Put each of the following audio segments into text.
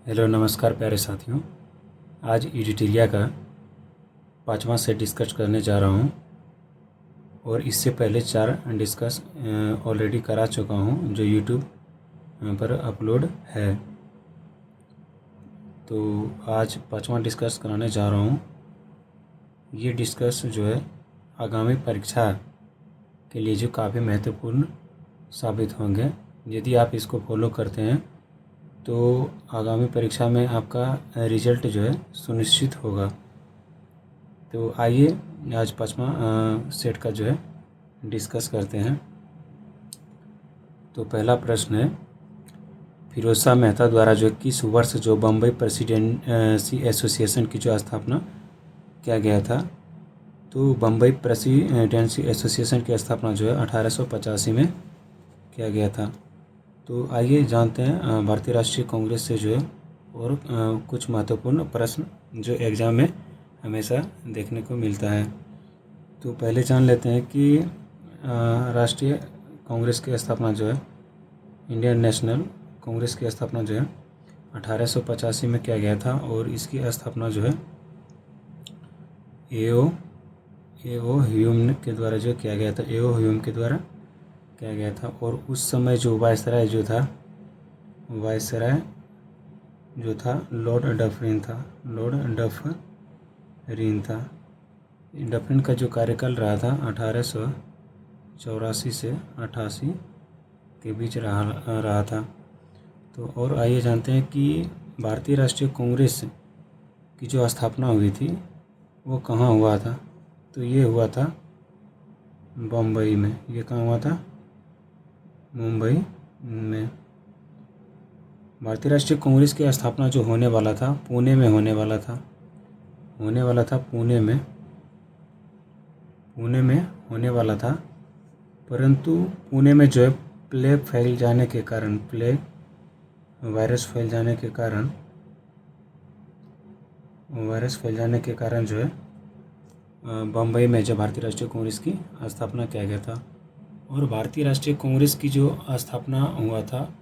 Hello नमस्कार प्यारे साथियों। आज एडिटोरिया का 5वां सेट डिस्कस करने जा रहा हूं और इससे पहले 4 डिस्कस ऑलरेडी करा चुका हूं जो यूट्यूब पर अपलोड है। तो आज 5वां डिस्कस कराने जा रहा हूं। ये डिस्कस जो है आगामी परीक्षा के लिए जो काफ़ी महत्वपूर्ण साबित होंगे। यदि आप इसको फॉलो करते हैं तो आगामी परीक्षा में आपका रिजल्ट जो है सुनिश्चित होगा। तो आइए आज 5वां सेट का जो है डिस्कस करते हैं। तो पहला प्रश्न है, फिरोज शाह मेहता द्वारा जो किस वर्ष जो बम्बई प्रेसिडेंसी एसोसिएशन की जो स्थापना किया गया था। तो बम्बई प्रेसिडेंसी एसोसिएशन की स्थापना जो है 1885 में किया गया था। तो आइए जानते हैं भारतीय राष्ट्रीय कांग्रेस से जो है और कुछ महत्वपूर्ण प्रश्न जो एग्ज़ाम में हमेशा देखने को मिलता है। तो पहले जान लेते हैं कि राष्ट्रीय कांग्रेस की स्थापना जो है इंडियन नेशनल कांग्रेस की स्थापना जो है 1885 में किया गया था और इसकी स्थापना जो है ए.ओ. ह्यूम के द्वारा जो किया गया था। ए.ओ. ह्यूम के द्वारा किया गया था और उस समय जो वायसराय जो था लॉर्ड डफरिन था। डफरिन का जो कार्यकाल रहा था 1884 से 88 के बीच रहा था। तो और आइए जानते हैं कि भारतीय राष्ट्रीय कांग्रेस की जो स्थापना हुई थी वो कहाँ हुआ था। तो ये हुआ था बम्बई में। ये कहाँ हुआ था? मुंबई में। भारतीय राष्ट्रीय कांग्रेस की स्थापना जो होने वाला था पुणे में पुणे में होने वाला था। परंतु पुणे में जो है प्लेग फैल जाने के कारण वायरस फैल जाने के कारण जो है बम्बई में जब भारतीय राष्ट्रीय कांग्रेस की स्थापना किया गया था। और भारतीय राष्ट्रीय कांग्रेस की जो स्थापना हुआ था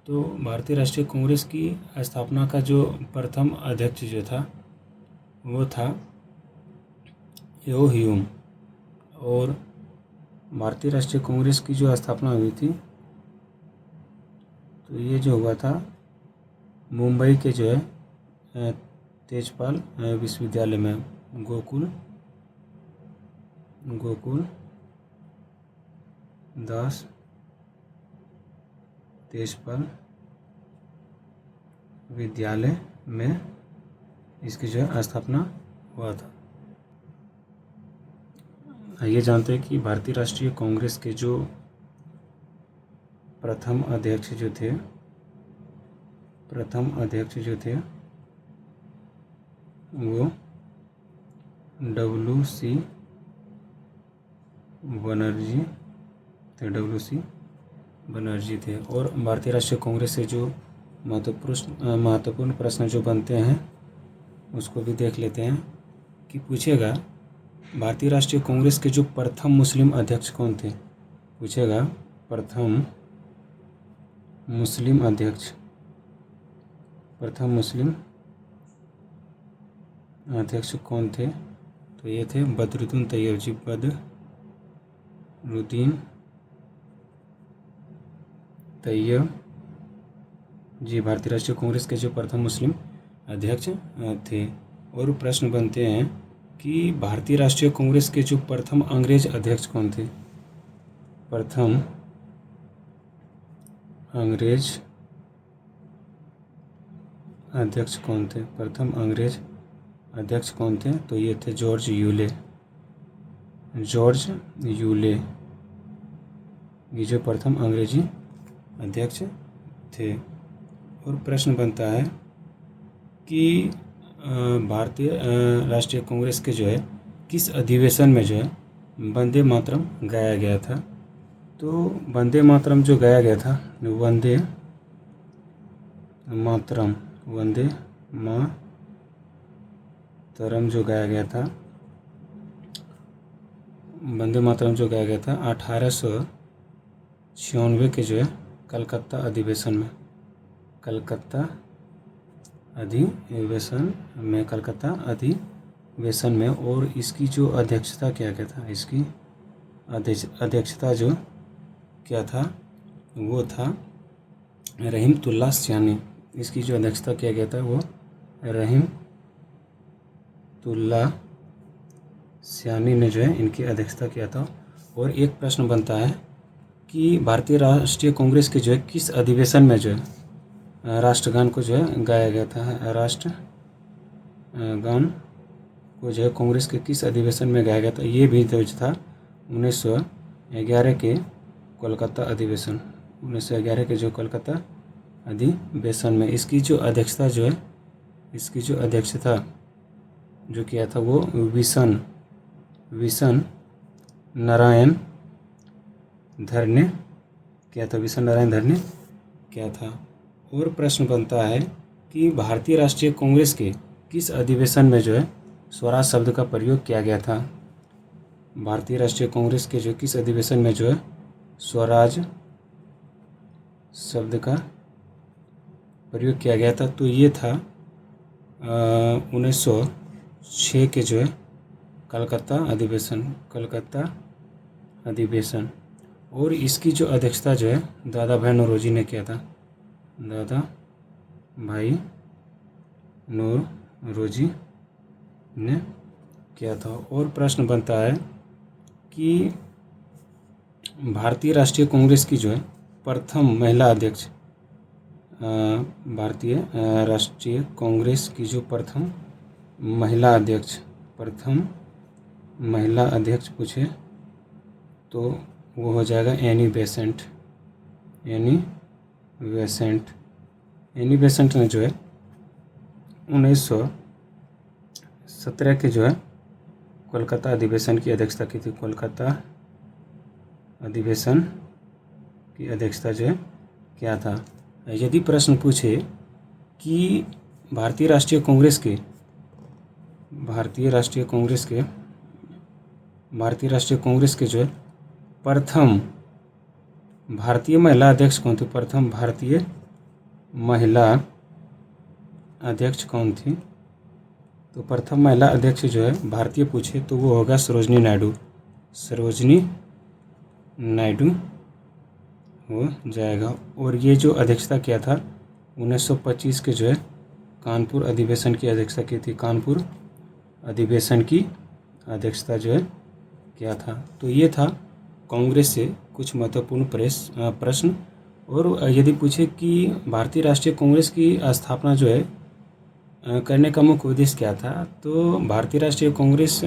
तो भारतीय राष्ट्रीय कांग्रेस की स्थापना का जो प्रथम अध्यक्ष जो था वो था ए.ओ. ह्यूम। और भारतीय राष्ट्रीय कांग्रेस की जो स्थापना हुई थी तो ये जो हुआ था मुंबई के जो है तेजपाल विश्वविद्यालय में गोकुल दास तेजपाल विद्यालय में इसकी जो है स्थापना हुआ था। आइए जानते हैं कि भारतीय राष्ट्रीय कांग्रेस के जो प्रथम अध्यक्ष जो थे वो डब्ल्यू.सी. बनर्जी थे। और भारतीय राष्ट्रीय कांग्रेस से जो महत्वपूर्ण प्रश्न जो बनते हैं उसको भी देख लेते हैं कि पूछेगा भारतीय राष्ट्रीय कांग्रेस के जो प्रथम मुस्लिम अध्यक्ष कौन थे। पूछेगा प्रथम मुस्लिम अध्यक्ष कौन थे। तो ये थे बदरुद्दीन तैयब जी भारतीय राष्ट्रीय कांग्रेस के जो प्रथम मुस्लिम अध्यक्ष थे। और प्रश्न बनते हैं कि भारतीय राष्ट्रीय कांग्रेस के जो प्रथम अंग्रेज अध्यक्ष कौन थे। प्रथम अंग्रेज अध्यक्ष कौन थे। तो ये थे जॉर्ज यूले। ये जो प्रथम अंग्रेजी अध्यक्ष थे। और प्रश्न बनता है कि भारतीय राष्ट्रीय कांग्रेस के जो है किस अधिवेशन में जो है वंदे मातरम गाया गया था। तो वंदे मातरम जो गाया गया था वंदे मातरम जो गाया गया था 1896 के जो है कलकत्ता अधिवेशन में, कलकत्ता अधिवेशन में। और इसकी जो अध्यक्षता क्या क्या था, इसकी अध्यक्षता जो क्या था वो था रहीमतुल्लाह सयानी। इसकी जो अध्यक्षता किया गया था वो रहीमतुल्लाह सयानी ने जो है इनकी अध्यक्षता किया था। और एक प्रश्न बनता है कि भारतीय राष्ट्रीय कांग्रेस के जो है किस अधिवेशन में जो है राष्ट्रगान को जो है गाया गया था। राष्ट्रगान को जो है कांग्रेस के किस अधिवेशन में गाया गया था, ये भी जो था 1911 के कोलकाता अधिवेशन, 1911 के जो कोलकाता अधिवेशन में। इसकी जो अध्यक्षता जो है, इसकी जो अध्यक्षता जो किया था वो विशन नारायण धर ने किया था, विशन नारायण धर ने किया था। और प्रश्न बनता है कि भारतीय राष्ट्रीय कांग्रेस के किस अधिवेशन में जो है स्वराज शब्द का प्रयोग किया गया था। भारतीय राष्ट्रीय कांग्रेस के जो किस अधिवेशन में जो है स्वराज शब्द का प्रयोग किया गया था, तो ये था 1906 के जो है कलकत्ता अधिवेशन। और इसकी जो अध्यक्षता जो है दादा भाई नौरोजी ने किया था, दादा भाई नौरोजी ने किया था। और प्रश्न बनता है कि भारतीय राष्ट्रीय कांग्रेस की जो है प्रथम महिला अध्यक्ष, भारतीय राष्ट्रीय कांग्रेस की जो प्रथम महिला अध्यक्ष पूछे तो वो हो जाएगा एनी बेसेंट। एनी बेसेंट ने जो है 1917 के जो है कोलकाता अधिवेशन की अध्यक्षता की थी। कोलकाता अधिवेशन की अध्यक्षता जो है क्या था। यदि प्रश्न पूछे कि भारतीय राष्ट्रीय कांग्रेस के जो है प्रथम भारतीय महिला अध्यक्ष कौन थी, प्रथम भारतीय महिला अध्यक्ष कौन थी, तो प्रथम महिला अध्यक्ष जो है भारतीय पूछे तो वो होगा सरोजनी नायडू हो जाएगा। और ये जो अध्यक्षता किया था 1925 के जो है कानपुर अधिवेशन की अध्यक्षता की थी, कानपुर अधिवेशन की अध्यक्षता जो है किया था। तो ये था कांग्रेस से कुछ महत्वपूर्ण प्रश्न। और यदि पूछे कि भारतीय राष्ट्रीय कांग्रेस की स्थापना जो है करने का मुख्य उद्देश्य क्या था, तो भारतीय राष्ट्रीय कांग्रेस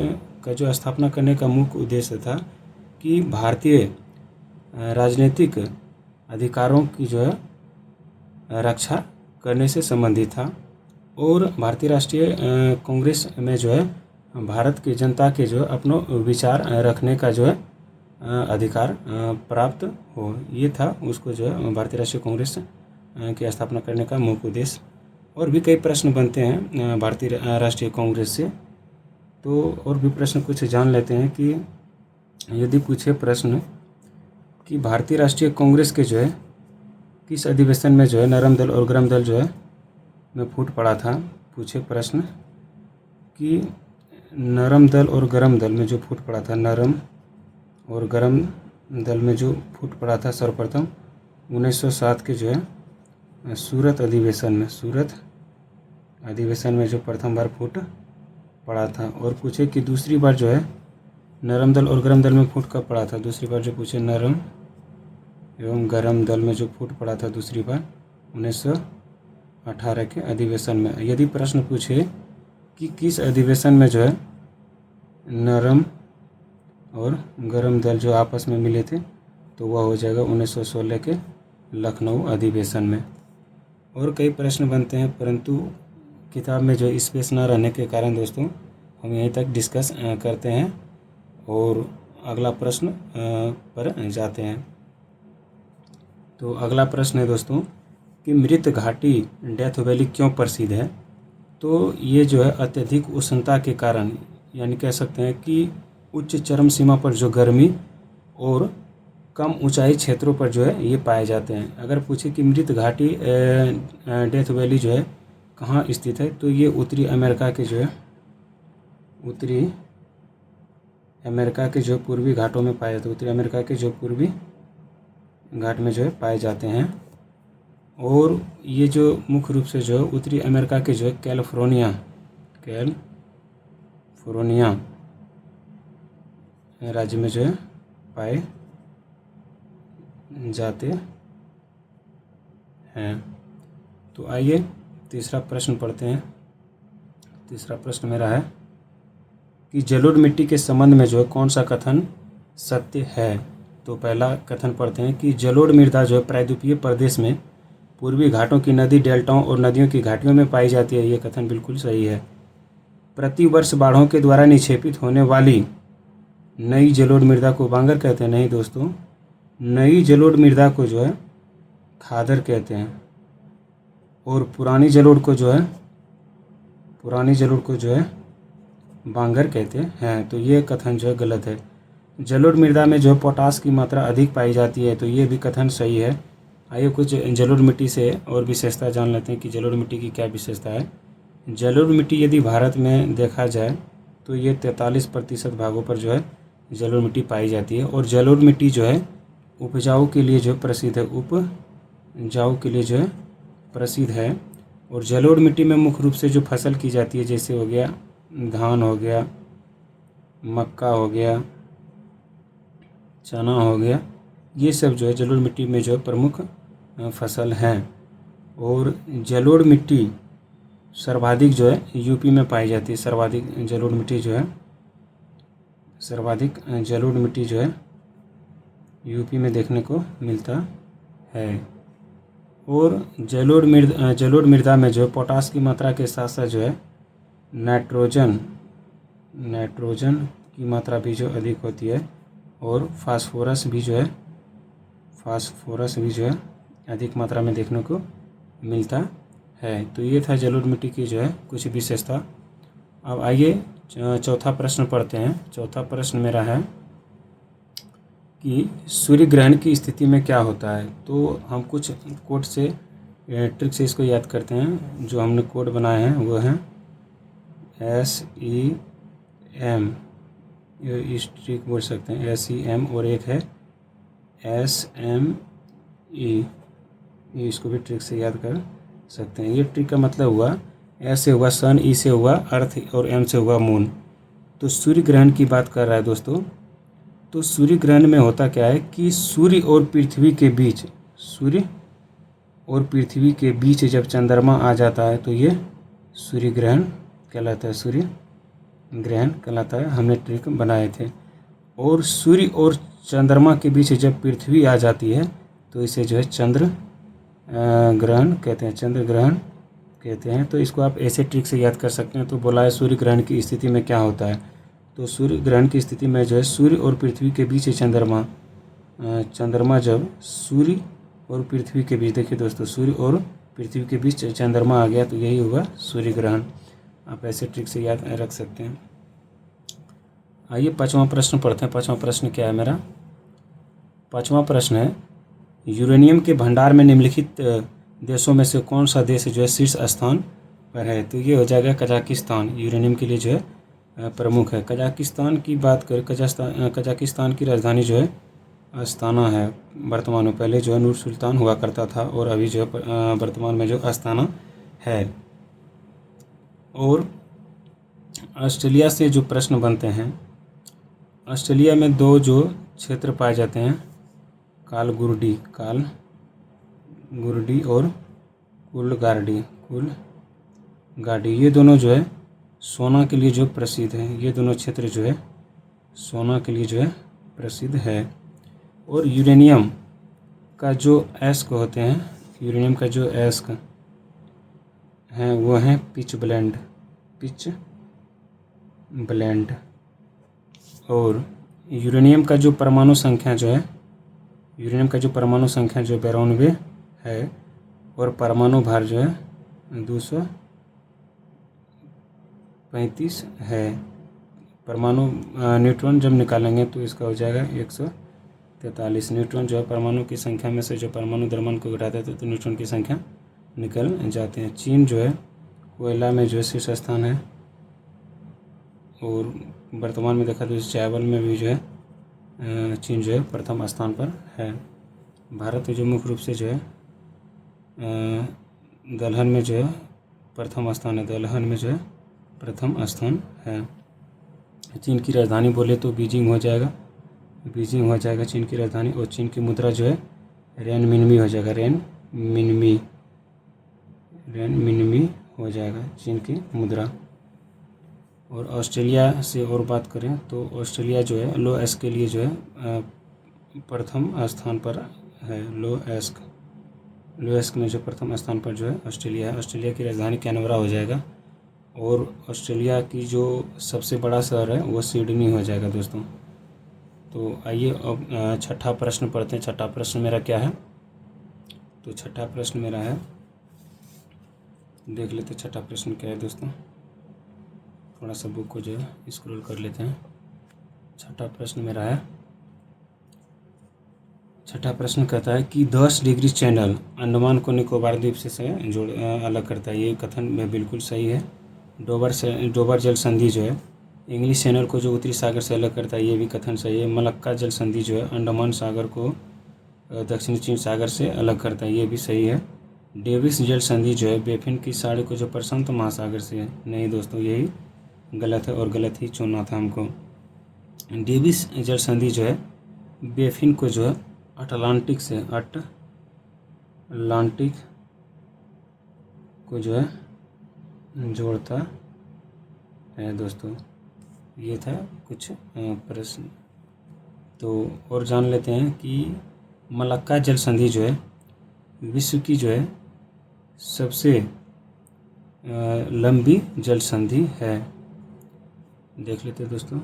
का जो स्थापना करने का मुख्य उद्देश्य था कि भारतीय राजनीतिक अधिकारों की जो है रक्षा करने से संबंधित था। और भारतीय राष्ट्रीय कांग्रेस में जो है भारत की जनता के जो अपना विचार रखने का जो है अधिकार प्राप्त हो, ये था उसको जो है भारतीय राष्ट्रीय कांग्रेस की स्थापना करने का मुख्य उद्देश्य। और भी कई प्रश्न बनते हैं भारतीय राष्ट्रीय कांग्रेस से, तो और भी प्रश्न कुछ जान लेते हैं कि यदि पूछे प्रश्न कि भारतीय राष्ट्रीय कांग्रेस के जो है किस अधिवेशन में जो है नरम दल और गरम दल जो है में फूट पड़ा था। पूछे प्रश्न कि नरम दल और गरम दल में जो फूट पड़ा था, नरम और गरम दल में जो फूट पड़ा था सर्वप्रथम 1907 के जो है सूरत अधिवेशन में जो प्रथम बार फूट पड़ा था। और पूछे कि दूसरी बार जो है नरम दल और गरम दल में फूट कब पड़ा था, दूसरी बार जो पूछे नरम एवं गरम दल में जो फूट पड़ा था दूसरी बार 1918 के अधिवेशन में। यदि प्रश्न पूछे कि किस अधिवेशन में जो है नरम और गरम दल जो आपस में मिले थे, तो वह हो जाएगा 1916 के लखनऊ अधिवेशन में। और कई प्रश्न बनते हैं, परंतु किताब में जो स्पेस न रहने के कारण दोस्तों हम यहीं तक डिस्कस करते हैं और अगला प्रश्न पर जाते हैं। तो अगला प्रश्न है दोस्तों कि मृत घाटी डेथ वैली क्यों प्रसिद्ध है। तो ये जो है अत्यधिक उष्णता के कारण, यानी कह सकते हैं कि उच्च चरम सीमा पर जो गर्मी और कम ऊंचाई क्षेत्रों पर जो है ये पाए जाते हैं। अगर पूछे कि मृत घाटी डेथ वैली जो है कहाँ स्थित है, तो ये उत्तरी अमेरिका के जो है उत्तरी अमेरिका के जो पूर्वी घाटों में पाए जाते हैं। उत्तरी अमेरिका के जो पूर्वी घाट में जो है पाए जाते हैं। और ये जो मुख्य रूप से जो है उत्तरी अमेरिका के जो है कैलिफोर्निया राज्य में जो है पाए जाते हैं। तो आइए तीसरा प्रश्न पढ़ते हैं। तीसरा प्रश्न मेरा है कि जलोढ़ मिट्टी के संबंध में जो है कौन सा कथन सत्य है। तो पहला कथन पढ़ते हैं कि जलोढ़ मृदा जो है प्रायद्वीपीय प्रदेश में पूर्वी घाटों की नदी डेल्टाओं और नदियों की घाटियों में पाई जाती है। ये कथन बिल्कुल सही है। प्रतिवर्ष बाढ़ों के द्वारा निक्षेपित होने वाली नई जलोढ़ मृदा को बांगर कहते हैं। नहीं दोस्तों, नई जलोढ़ मृदा को जो है खादर कहते हैं। और पुरानी जलोढ़ को जो है बांगर कहते हैं। तो ये कथन जो है गलत है। जलोढ़ मृदा में जो पोटास की मात्रा अधिक पाई जाती है, तो ये भी कथन सही है। आइए कुछ जलोढ़ मिट्टी से और विशेषता जान लेते हैं कि जलोढ़ मिट्टी की क्या विशेषता है। जलोढ़ मिट्टी यदि भारत में देखा जाए तो ये 43% भागों पर जो है जलोढ़ मिट्टी पाई जाती है। और जलोढ़ मिट्टी जो है उपजाऊ के लिए जो प्रसिद्ध है, उपजाऊ के लिए जो है प्रसिद्ध है। और जलोढ़ मिट्टी में मुख्य रूप से जो फसल की जाती है, जैसे हो गया धान हो गया, मक्का हो गया, चना हो गया, ये सब जो है जलोढ़ मिट्टी में जो प्रमुख फसल हैं। और जलोढ़ मिट्टी सर्वाधिक जो है यूपी में पाई जाती है। सर्वाधिक जलोढ़ मिट्टी जो है यूपी में देखने को मिलता है। और जलोढ़ मृदा में जो है पोटास की मात्रा के साथ साथ जो है नाइट्रोजन की मात्रा भी जो अधिक होती है। और फास्फोरस भी जो है अधिक मात्रा में देखने को मिलता है। तो ये था जलोढ़ मिट्टी की जो है कुछ विशेषता। अब आइए चौथा प्रश्न पढ़ते हैं। चौथा प्रश्न मेरा है कि सूर्य ग्रहण की स्थिति में क्या होता है। तो हम कुछ कोड से ट्रिक से इसको याद करते हैं। जो हमने कोड बनाए हैं वो हैं SEM, इस ट्रिक बोल सकते हैं SEM, और एक है SME, इसको भी ट्रिक से याद कर सकते हैं। ये ट्रिक का मतलब हुआ S से हुआ सन, E से हुआ अर्थ और M से हुआ मून। तो सूर्य ग्रहण की बात कर रहा है दोस्तों। तो सूर्य ग्रहण में होता क्या है कि सूर्य और पृथ्वी के बीच जब चंद्रमा आ जाता है तो ये सूर्य ग्रहण कहलाता है। हमने ट्रिक बनाए थे। और सूर्य और चंद्रमा के बीच जब पृथ्वी आ जाती है तो इसे जो है चंद्र ग्रहण कहते हैं। तो इसको आप ऐसे ट्रिक से याद कर सकते हैं। तो बोला है सूर्य ग्रहण की स्थिति में क्या होता है। तो सूर्य ग्रहण की स्थिति में जो है सूर्य और पृथ्वी के बीच चंद्रमा जब सूर्य और पृथ्वी के बीच, देखिए दोस्तों, सूर्य और पृथ्वी के बीच चंद्रमा आ गया तो यही होगा सूर्य ग्रहण। आप ऐसे ट्रिक से याद रख सकते हैं। आइए पाँचवां प्रश्न पढ़ते हैं। पाँचवां प्रश्न क्या है मेरा। पाँचवां प्रश्न है यूरेनियम के भंडार में निम्नलिखित देशों में से कौन सा देश जो है शीर्ष स्थान पर है। तो ये हो जाएगा कजाकिस्तान। यूरेनियम के लिए जो है प्रमुख है। कजाकिस्तान की बात करें, कजाकिस्तान की राजधानी जो है अस्ताना है वर्तमान में। पहले जो है नूर सुल्तान हुआ करता था और अभी जो है वर्तमान में जो अस्ताना है। और ऑस्ट्रेलिया से जो प्रश्न बनते हैं, ऑस्ट्रेलिया में दो जो क्षेत्र पाए जाते हैं, कालगुरडी और कुलगाडी, ये दोनों जो है सोना के लिए जो प्रसिद्ध है। ये दोनों क्षेत्र जो है सोना के लिए जो है प्रसिद्ध है। और यूरेनियम का जो एस्क होते हैं, यूरेनियम का जो एस्क हैं वो हैं पिच ब्लेंड। और यूरेनियम का जो परमाणु संख्या जो है 92 है। और परमाणु भार जो है 235 है। परमाणु न्यूट्रॉन जब निकालेंगे तो इसका हो जाएगा 143। न्यूट्रॉन जो है परमाणु की संख्या में से जो परमाणु द्रव्यमान को घटाते थे तो न्यूट्रॉन की संख्या निकल जाते हैं। चीन जो है कोयला में जो है शीर्ष स्थान है, और वर्तमान में देखा तो चावल में भी जो है चीन जो है प्रथम स्थान पर है। भारत जो मुख्य रूप से जो है दलहन में जो है प्रथम स्थान है, दलहन में जो है प्रथम स्थान है। चीन की राजधानी बोले तो बीजिंग हो जाएगा, बीजिंग हो जाएगा चीन की राजधानी। और चीन की मुद्रा जो है रेनमिनमी हो जाएगा, रेनमिनमी हो जाएगा चीन की मुद्रा। और ऑस्ट्रेलिया से और बात करें तो ऑस्ट्रेलिया जो है लो एस के लिए जो है प्रथम स्थान पर है। लो एस्क में जो प्रथम स्थान पर जो है ऑस्ट्रेलिया है। ऑस्ट्रेलिया की राजधानी कैनबरा हो जाएगा। और ऑस्ट्रेलिया की जो सबसे बड़ा शहर है वो सिडनी हो जाएगा दोस्तों। तो आइए अब छठा प्रश्न पढ़ते हैं। छठा प्रश्न मेरा क्या है, तो छठा प्रश्न मेरा है, देख लेते छठा प्रश्न क्या है दोस्तों। थोड़ा सा बुक को जो है स्क्रॉल कर लेते हैं। छठा प्रश्न मेरा है, छठा प्रश्न कहता है कि 10 डिग्री चैनल अंडमान को निकोबार द्वीप से अलग करता है। ये कथन में बिल्कुल सही है। डोबर जल संधि जो है इंग्लिश चैनल को जो उत्तरी सागर से अलग करता है, ये भी कथन सही है। मलक्का जल संधि जो है अंडमान सागर को दक्षिणी चीन सागर से अलग करता है, ये भी सही है। डेविस जल संधि जो है बेफिन की साड़ी को जो प्रशांत महासागर से है, नहीं दोस्तों यही गलत है और गलत ही चुनना था हमको। डेविस जल संधि जो है बेफिन को जो है अटलांटिक से, अटलांटिक को जो है जोड़ता है दोस्तों। ये था कुछ प्रश्न। तो और जान लेते हैं कि मलक्का जल संधि जो है विश्व की जो है सबसे लंबी जल संधि है। देख लेते हैं दोस्तों।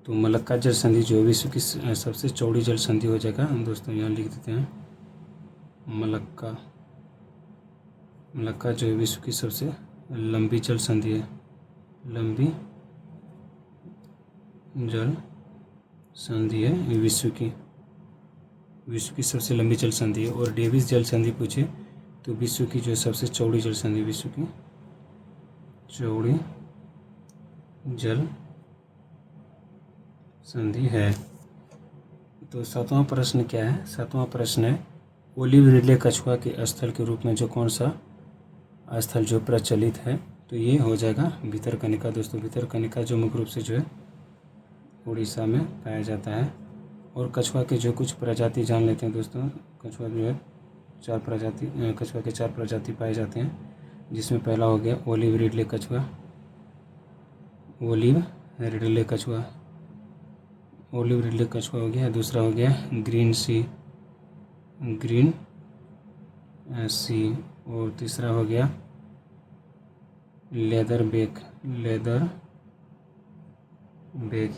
तो मलक्का जल संधि जो है विश्व की सबसे चौड़ी जल संधि हो जाएगा दोस्तों। यहाँ लिख देते हैं मलक्का जो है विश्व की सबसे लंबी जल संधि है, लंबी जल संधि है विश्व की सबसे लंबी जल संधि है। और डेविस जल संधि पूछे तो विश्व की जो है सबसे चौड़ी जल संधि, विश्व की चौड़ी जल संधि है। तो सातवां प्रश्न क्या है, सातवां प्रश्न है ओलिव रिडले कछुआ के स्थल के रूप में जो कौन सा स्थल जो प्रचलित है, तो ये हो जाएगा भितरकनिका दोस्तों। भितरकनिका जो मुख्य रूप से जो है उड़ीसा में पाया जाता है। और कछुआ के जो कुछ प्रजाति जान लेते हैं दोस्तों। कछुआ जो है कछुआ के 4 प्रजाति पाए जाते हैं, जिसमें पहला हो गया ओलिव रिडले कछुआ, ओलिव रिडले कछुआ हो गया। दूसरा हो गया ग्रीन सी, और तीसरा हो गया लेदर बेक,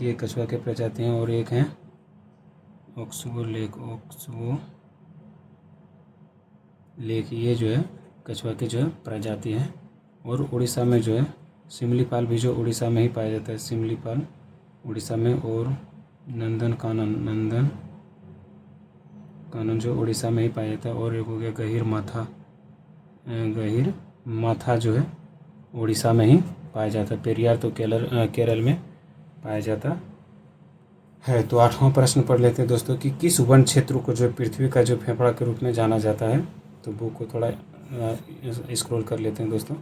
ये कछुआ के प्रजाति हैं। और एक है ऑक्सबो लेक, ये जो है कछुआ के जो है प्रजाति है। और उड़ीसा में जो है सिमलीपाल भी जो उड़ीसा में ही पाया जाता है, सिमलीपाल उड़ीसा में। और नंदन कानन जो उड़ीसा में ही पाया जाता है। और एक हो गया गहीर माथा जो है उड़ीसा में ही पाया जाता है। पेरियार तो केरल में पाया जाता है। तो 8वां प्रश्न पढ़ लेते हैं दोस्तों कि किस वन क्षेत्र को जो पृथ्वी का जो फेफड़ा के रूप में जाना जाता है। तो बुक को थोड़ा स्क्रॉल कर लेते हैं दोस्तों।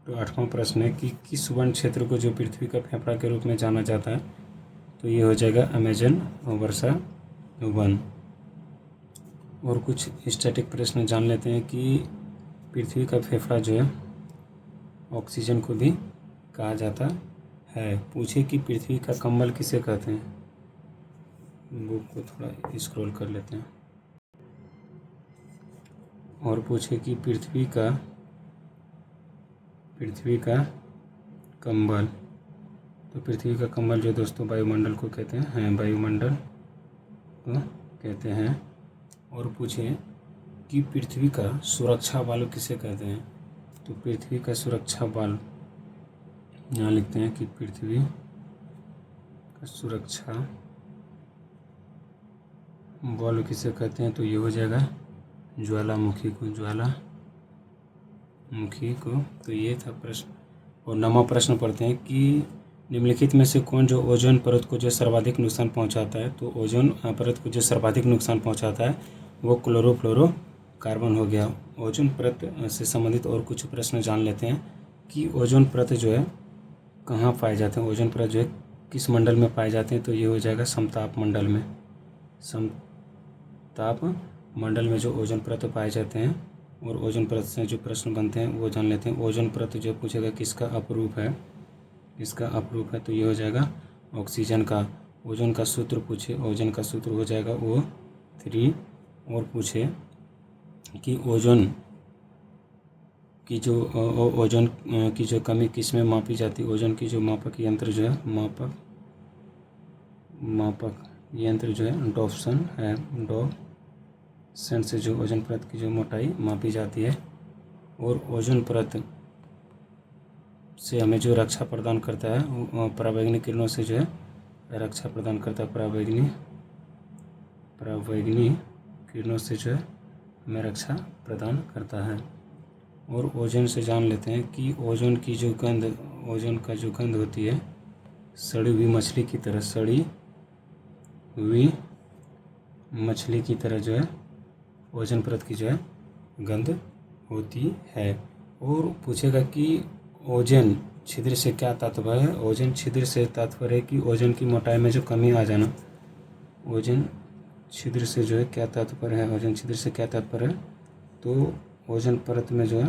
तो 8वां प्रश्न है कि किस वन क्षेत्र को जो पृथ्वी का फेफड़ा के रूप में जाना जाता है, तो ये हो जाएगा अमेजन वर्षा वन। और कुछ स्टैटिक प्रश्न जान लेते हैं कि पृथ्वी का फेफड़ा जो है ऑक्सीजन को भी कहा जाता है। पूछे कि पृथ्वी का कंबल किसे कहते हैं। बुक को थोड़ा स्क्रॉल कर लेते हैं। और पूछे कि पृथ्वी का कंबल, तो पृथ्वी का कंबल जो दोस्तों वायुमंडल को कहते हैं, वायुमंडल को कहते हैं। और पूछे कि पृथ्वी का सुरक्षा बल किसे कहते हैं, तो पृथ्वी का सुरक्षा बल यहाँ लिखते हैं कि पृथ्वी का सुरक्षा बॉल किसे कहते हैं, तो ये हो जाएगा ज्वालामुखी को, ज्वालामुखी को। तो ये था प्रश्न। और 9वां प्रश्न पढ़ते हैं कि निम्नलिखित में से कौन जो ओजोन परत को जो सर्वाधिक नुकसान पहुंचाता है। तो ओजोन परत को जो सर्वाधिक नुकसान पहुंचाता है वो क्लोरोफ्लोरोकार्बन हो गया। ओजोन परत से संबंधित और कुछ प्रश्न जान लेते हैं कि ओजोन परत जो है कहाँ पाए जाते हैं, ओजोन परत जो है किस मंडल में पाए जाते हैं। तो ये हो जाएगा समताप मंडल में। समताप मंडल में जो ओजोन परत पाए जाते हैं। और ओजोन परत से जो प्रश्न बनते हैं वो जान लेते हैं। ओजोन परत जो पूछेगा किसका अपरूप है, किसका अपरूप है, तो ये हो जाएगा ऑक्सीजन का। ओजोन का सूत्र पूछे, ओजोन का सूत्र हो जाएगा O3। और पूछे कि ओजोन की जो ओजोन की जो कमी किस में मापी जाती है। ओजोन की जो मापक यंत्र जो है, मापक यंत्र जो है डॉप्सन है। डॉप्सन से जो ओजोन परत की जो मोटाई मापी जाती है। और ओजोन परत से हमें जो रक्षा प्रदान करता है, पराबैंगनी किरणों से जो है रक्षा प्रदान करता है। पराबैंगनी किरणों से जो है हमें रक्षा प्रदान करता है। और ओजोन से जान लेते हैं कि ओजोन की जो गंध, ओजोन का जो गंध होती है सड़ी हुई मछली की तरह, सड़ी हुई मछली की तरह जो है ओजोन परत की जो है गंध होती है। और पूछेगा कि ओजोन छिद्र से क्या तात्पर्य है। ओजोन छिद्र से तात्पर्य है कि ओजोन की मोटाई में जो कमी आ जाना। ओजोन छिद्र से जो है क्या तात्पर्य है, ओजोन छिद्र से क्या तात्पर्य है, तो ओजोन परत में जो है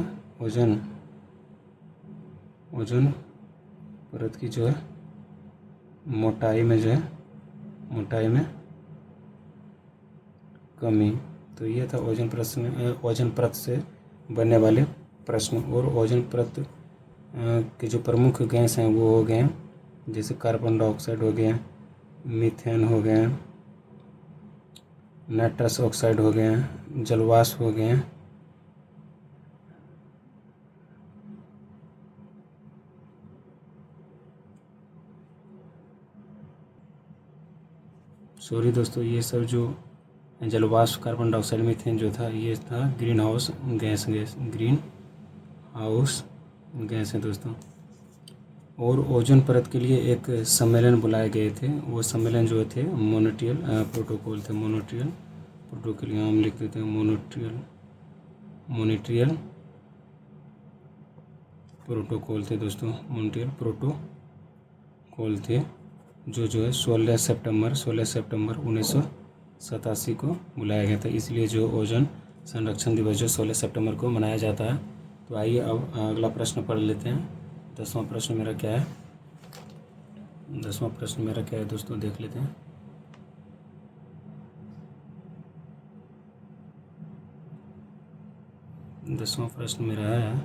ओजोन परत की जो है मोटाई में जो है मोटाई में कमी। तो ये था ओजोन परत से बनने वाले प्रश्न। और ओजोन परत के जो प्रमुख गैस हैं वो हो गए हैं जैसे कार्बन डाइऑक्साइड हो गया, मीथेन हो गया, नाइट्रस ऑक्साइड हो गए, जलवाष्प हो गए। सॉरी दोस्तों, ये सब जो जलवाष्प, कार्बन डाइऑक्साइड, मीथेन जो था ये था ग्रीन हाउस गैस है दोस्तों। और ओजोन परत के लिए एक सम्मेलन बुलाए गए थे। वो सम्मेलन जो थे मॉन्ट्रियल प्रोटोकॉल थे। मॉन्ट्रियल प्रोटोकॉल यहाँ हम लिख देते हैं मॉन्ट्रियल प्रोटोकॉल थे दोस्तों। मॉन्ट्रियल प्रोटोकॉल थे जो है 16 सितंबर 1987 को बुलाया गया था। इसलिए जो ओजोन संरक्षण दिवस जो 16 सितंबर को मनाया जाता है। तो आइए अब अगला प्रश्न पढ़ लेते हैं। 10वां प्रश्न मेरा क्या है, 10वां प्रश्न मेरा क्या है दोस्तों, देख लेते हैं। 10वां प्रश्न मेरा है,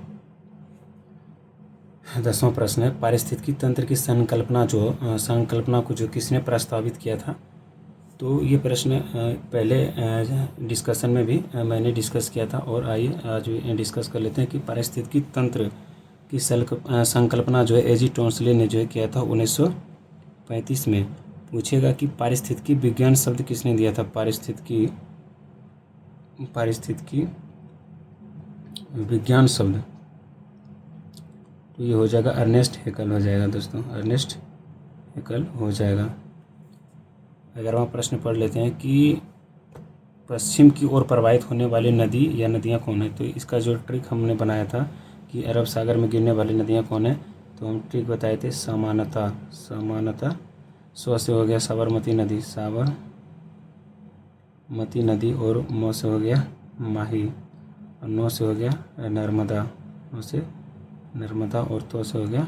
10वां प्रश्न है पारिस्थितिकी तंत्र की संकल्पना को जो किसने प्रस्तावित किया था। तो ये प्रश्न पहले डिस्कशन में भी मैंने डिस्कस किया था। और आइए आज डिस्कस कर लेते हैं कि पारिस्थितिकी तंत्र की संकल्पना जो है एजी टोंसले ने जो है किया था 1935 में। पूछेगा कि पारिस्थितिकी विज्ञान शब्द किसने दिया था। पारिस्थितिकी विज्ञान शब्द, तो ये हो जाएगा अर्नेस्ट हैकल हो जाएगा दोस्तों, अर्नेस्ट हैकल हो जाएगा। 11वां प्रश्न पढ़ लेते हैं कि पश्चिम की ओर प्रवाहित होने वाली नदी या नदियां कौन है। तो इसका जो ट्रिक हमने बनाया था कि अरब सागर में गिरने वाली नदियां कौन है, तो हम ट्रिक बताए थे समानता। स्व से हो गया साबरमती नदी, और म से हो गया माही, और नौ से हो गया नर्मदा, और तो से हो गया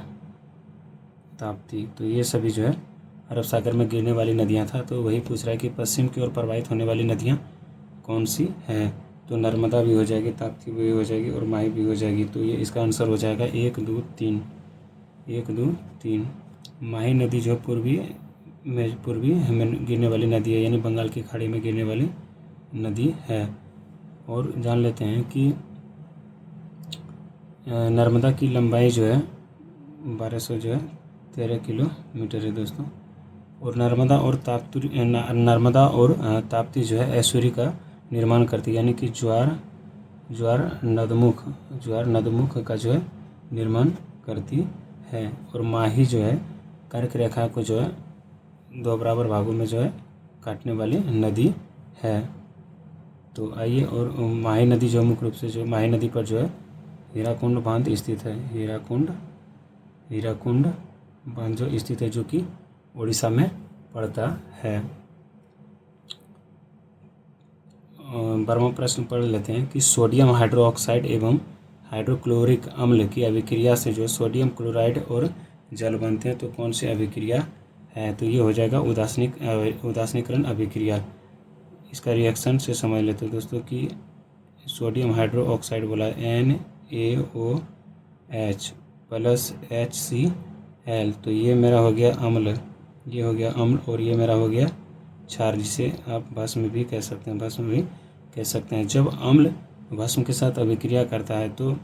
ताप्ती। तो ये सभी जो है अरब सागर में गिरने वाली नदियां था। तो वही पूछ रहा है कि पश्चिम की ओर प्रवाहित होने वाली नदियां कौन सी हैं। तो नर्मदा भी हो जाएगी, ताप्ती भी हो जाएगी, और माही भी हो जाएगी। तो ये इसका आंसर हो जाएगा 1, 2, 3। माही नदी जो पूर्वी में गिरने वाली नदी है, यानी बंगाल की खाड़ी में गिरने वाली नदी है। और जान लेते हैं कि नर्मदा की लंबाई जो है 1213 किलोमीटर है दोस्तों। और नर्मदा और ताप्ती जो है ऐश्वर्य का निर्माण करती है, यानी कि ज्वार नदमुख का जो है निर्माण करती है। और माही जो है कर्क रेखा को जो है 2 बराबर भागों में जो है काटने वाली नदी है। तो आइए, और माही नदी जो मुख्य रूप से जो माही नदी पर जो है हीराकुंड बांध स्थित है। हीराकुंड बांध जो स्थित है, जो कि उड़ीसा में पड़ता है। 12वां प्रश्न पढ़ लेते हैं कि सोडियम हाइड्रोक्साइड एवं हाइड्रोक्लोरिक अम्ल की अभिक्रिया से जो सोडियम क्लोराइड और जल बनते हैं, तो कौन सी अभिक्रिया है? तो ये हो जाएगा उदासीनीकरण अभिक्रिया। इसका रिएक्शन से समझ लेते हैं दोस्तों कि सोडियम हाइड्रोक्साइड बोला NaOH प्लस HCl, तो ये मेरा हो गया अम्ल, ये हो गया अम्ल, और ये मेरा हो गया क्षार, जिसे आप भस्म भी कह सकते हैं। जब अम्ल भस्म के साथ अभिक्रिया करता है तो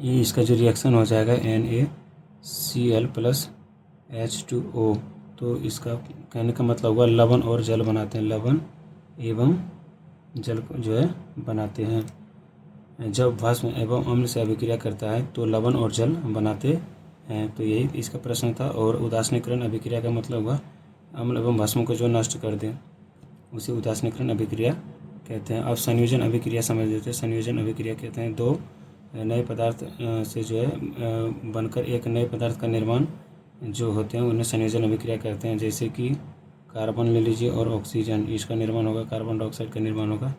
ये इसका जो रिएक्शन हो जाएगा NaCl प्लस H2O। तो इसका कहने का मतलब हुआ लवण और जल बनाते हैं, लवण एवं जल जो है बनाते हैं। जब भस्म एवं अम्ल से अभिक्रिया करता है तो लवण और जल बनाते हैं। तो यही इसका प्रश्न था। और उदासीनीकरण अभिक्रिया का मतलब हुआ अम्ल एवं भस्म को जो नष्ट कर दें, उसे उदासीनीकरण अभिक्रिया कहते हैं। अब संयोजन अभिक्रिया समझ लेते हैं। संयोजन अभिक्रिया कहते हैं 2 नए पदार्थ से जो है बनकर एक नए पदार्थ का निर्माण जो होते हैं उन्हें संयोजन अभिक्रिया कहते हैं। जैसे कि कार्बन ले लीजिए और ऑक्सीजन, इसका निर्माण होगा, कार्बन डाइऑक्साइड का निर्माण होगा।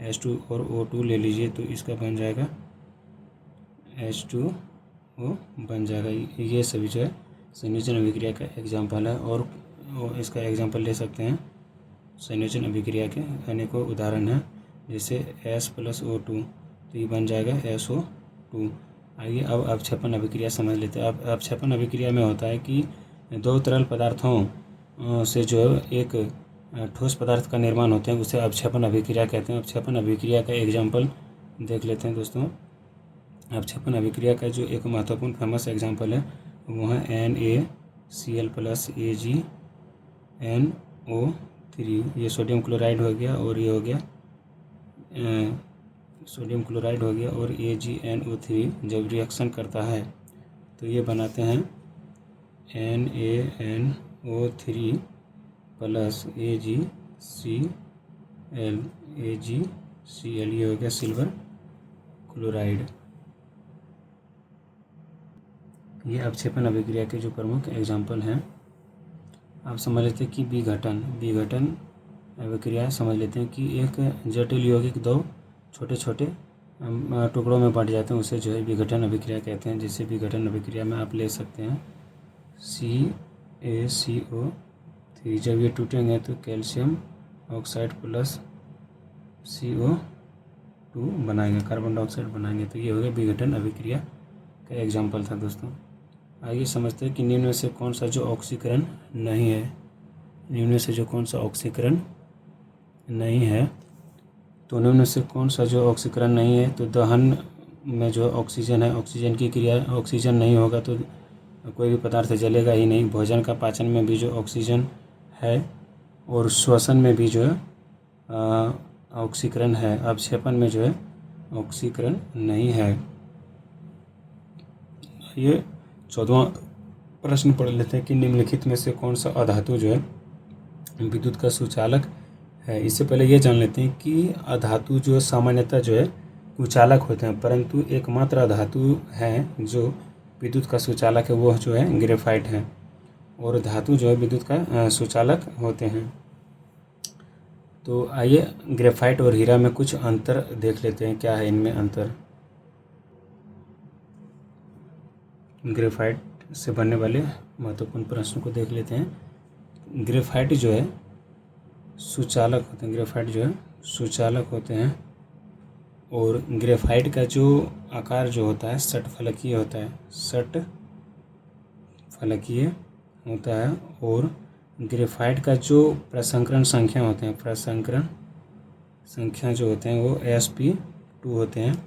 H2 और O2 ले लीजिए तो इसका बन जाएगा H2O बन जाएगा। ये सभी जो है संयोजन अभिक्रिया का एग्जाम्पल है। और इसका एग्जाम्पल ले सकते हैं संयोजन अभिक्रिया के अनेकों उदाहरण हैं, जैसे S प्लस O2, तो ये बन जाएगा SO2। आइए अब अवक्षेपण अभिक्रिया समझ लेते हैं। अब अवक्षेपण अभिक्रिया में होता है कि 2 तरल पदार्थों से जो एक ठोस पदार्थ का निर्माण होते हैं, उसे अवक्षेपण अभिक्रिया कहते हैं। अवक्षेपण अभिक्रिया का एग्जाम्पल देख लेते हैं दोस्तों। अवक्षेपण अभिक्रिया का जो एक महत्वपूर्ण फेमस एग्जाम्पल है वो है NaCl प्लस AgNO3। ये सोडियम क्लोराइड हो गया और ये हो गया सोडियम क्लोराइड हो गया, और AgNO3 जब रिएक्शन करता है तो ये बनाते हैं NaNO3 प्लस AgCl। ये हो गया सिल्वर क्लोराइड। ये अवक्षेपण अभिक्रिया के जो प्रमुख एग्जाम्पल हैं। आप समझ लेते हैं कि विघटन अभिक्रिया समझ लेते हैं कि एक जटिल यौगिक 2 छोटे छोटे टुकड़ों में बांट जाते हैं, उसे जो है विघटन अभिक्रिया कहते हैं। जैसे विघटन अभिक्रिया में आप ले सकते हैं CaCO3, जब ये टूटेंगे तो कैल्शियम ऑक्साइड प्लस CO2 बनाएंगे, कार्बन डाइऑक्साइड बनाएंगे। तो ये हो गया विघटन अभिक्रिया का एग्जाम्पल था दोस्तों। आइए समझते हैं कि निम्न में से कौन सा जो ऑक्सीकरण नहीं है। निम्न में से जो कौन सा ऑक्सीकरण नहीं है, तो निम्न में से कौन सा जो ऑक्सीकरण नहीं है, तो दहन में जो ऑक्सीजन है, ऑक्सीजन की क्रिया, ऑक्सीजन नहीं होगा तो कोई भी पदार्थ जलेगा ही नहीं। भोजन का पाचन में भी जो ऑक्सीजन है, और श्वसन में भी जो है ऑक्सीकरण है। अवक्षेपण में जो है ऑक्सीकरण नहीं है। ये 14वां प्रश्न पढ़ लेते हैं कि निम्नलिखित में से कौन सा अधातु जो है विद्युत का सुचालक है। इससे पहले ये जान लेते हैं कि अधातु जो सामान्यतः जो है कुचालक होते हैं, परंतु एकमात्र अधातु है जो विद्युत का सुचालक है, वो जो है ग्रेफाइट है। और धातु जो है विद्युत का सुचालक होते हैं। तो आइए ग्रेफाइट और हीरा में कुछ अंतर देख लेते हैं, क्या है इनमें अंतर। ग्रेफाइट से बनने वाले महत्वपूर्ण प्रश्नों को देख लेते हैं। ग्रेफाइट जो है सुचालक होते हैं, ग्रेफाइट जो है सुचालक होते हैं। और ग्रेफाइट का जो आकार जो होता है षटफलकीय होता है, षटफलकीय होता है। और ग्रेफाइट का जो प्रसंकरण संख्या होते हैं, प्रसंकरण संख्या जो होते हैं वो sp2 होते हैं।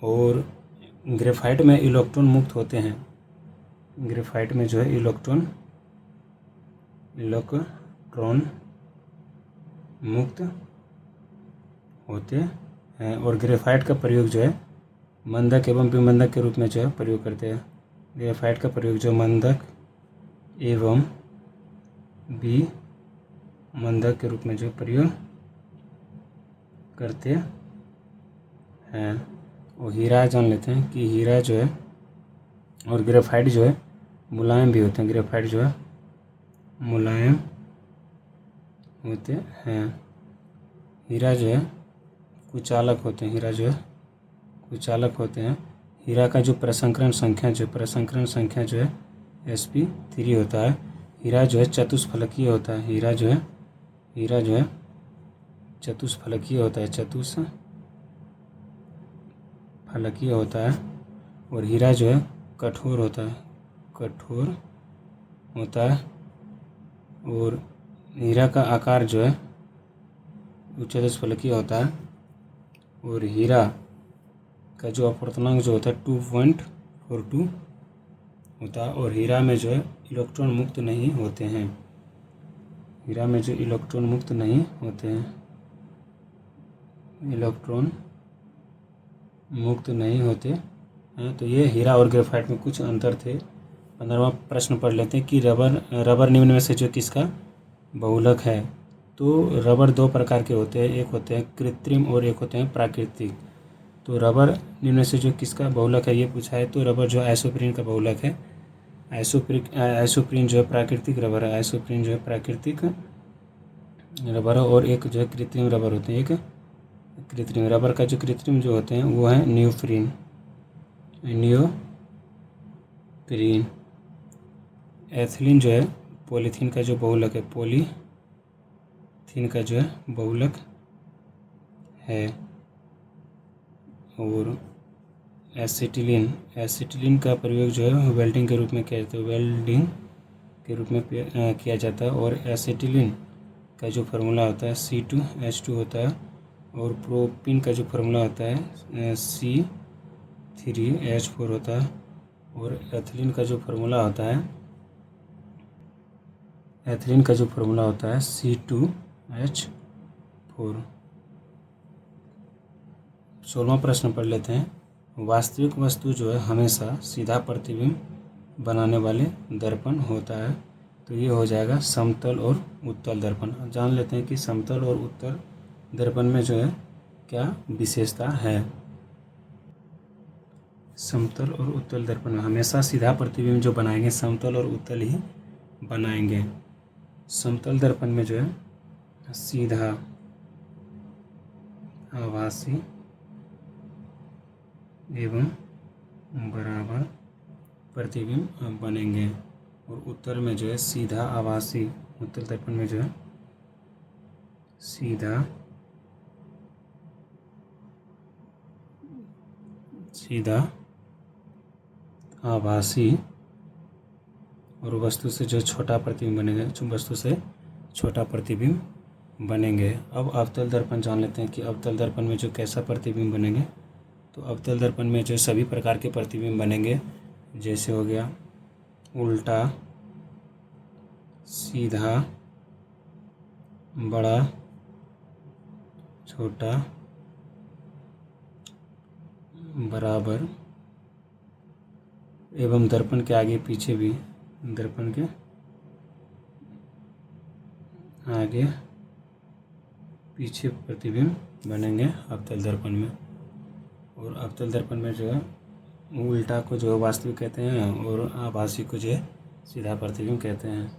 और ग्रेफाइट में इलेक्ट्रॉन मुक्त होते हैं। ग्रेफाइट में जो है इलेक्ट्रॉन इलेक्ट्रॉन मुक्त होते हैं। और ग्रेफाइट का प्रयोग जो है मंदक एवं विमंदक के रूप में जो है प्रयोग करते हैं। ग्रेफाइट का प्रयोग जो मंदक एवं विमंदक के रूप में जो प्रयोग करते हैं। और हीरा जान लेते हैं कि हीरा जो है और ग्रेफाइट जो है मुलायम भी होते हैं। ग्रेफाइट जो है मुलायम होते हैं। हीरा जो है कुचालक होते हैं। हीरा जो है कुचालक होते हैं। हीरा का जो प्रसंकरण संख्या जो है sp3 होता है। हीरा जो है चतुष्फलकीय होता है। हीरा जो है चतुष्फलकीय होता है। और हीरा जो है कठोर होता है। और हीरा का आकार जो है चतुष्फलकीय होता है। और हीरा का जो अपवर्तनांक जो होता है 2.42 होता है। और हीरा में जो है इलेक्ट्रॉन मुक्त नहीं होते हैं। इलेक्ट्रॉन मुक्त नहीं होते हैं। तो ये हीरा और ग्रेफाइट में कुछ अंतर थे। 15वां प्रश्न पढ़ लेते हैं कि रबर निम्न में से जो किसका बहुलक है। तो रबर दो प्रकार के होते हैं, एक होते हैं कृत्रिम और एक होते हैं प्राकृतिक। तो रबर निम्न में से जो किसका बहुलक है ये पूछा है। तो रबर जो आइसोप्रीन का बहुलक है। आइसोप्रीन जो है प्राकृतिक रबर है। आइसोप्रीन जो है प्राकृतिक रबर है। और एक जो है कृत्रिम रबर होते हैं। एक कृत्रिम रबर का जो कृत्रिम जो होते हैं वो है नियोप्रीन। एथिलीन जो है पॉलीथीन का जो बहुलक है। पॉलीथीन का जो है बहुलक है। और एसिटिलीन का प्रयोग जो है वेल्डिंग के रूप में किया जाता है। और एसिटिलीन का जो फार्मूला होता है C2H2 होता है। और प्रोपीन का जो फार्मूला होता है C3H4 होता है। और एथिलीन का जो फार्मूला होता है C2H4। 16वां प्रश्न पढ़ लेते हैं। वास्तविक वस्तु जो है हमेशा सीधा प्रतिबिंब बनाने वाले दर्पण होता है। तो ये हो जाएगा समतल और उत्तल दर्पण। जान लेते हैं कि समतल और उत्तल दर्पण में जो है क्या विशेषता है। समतल और उत्तल दर्पण में हमेशा सीधा प्रतिबिंब जो बनाएंगे समतल और उत्तल ही बनाएंगे। समतल दर्पण में जो है सीधा आभासी एवं बराबर प्रतिबिंब बनेंगे। और उत्तल में जो है सीधा आभासी, उत्तल दर्पण में जो है सीधा आभासी और वस्तु से जो छोटा प्रतिबिंब बनेगा, वस्तु से छोटा प्रतिबिंब बनेंगे। अब अवतल दर्पण जान लेते हैं कि अवतल दर्पण में जो कैसा प्रतिबिंब बनेंगे। तो अवतल दर्पण में जो सभी प्रकार के प्रतिबिंब बनेंगे, जैसे हो गया उल्टा, सीधा, बड़ा, छोटा, बराबर एवं दर्पण के आगे पीछे भी, दर्पण के आगे पीछे प्रतिबिंब बनेंगे अवतल दर्पण में। और अवतल दर्पण में जो है उल्टा को जो है वास्तविक कहते हैं और आभासी को जो है सीधा प्रतिबिंब कहते हैं।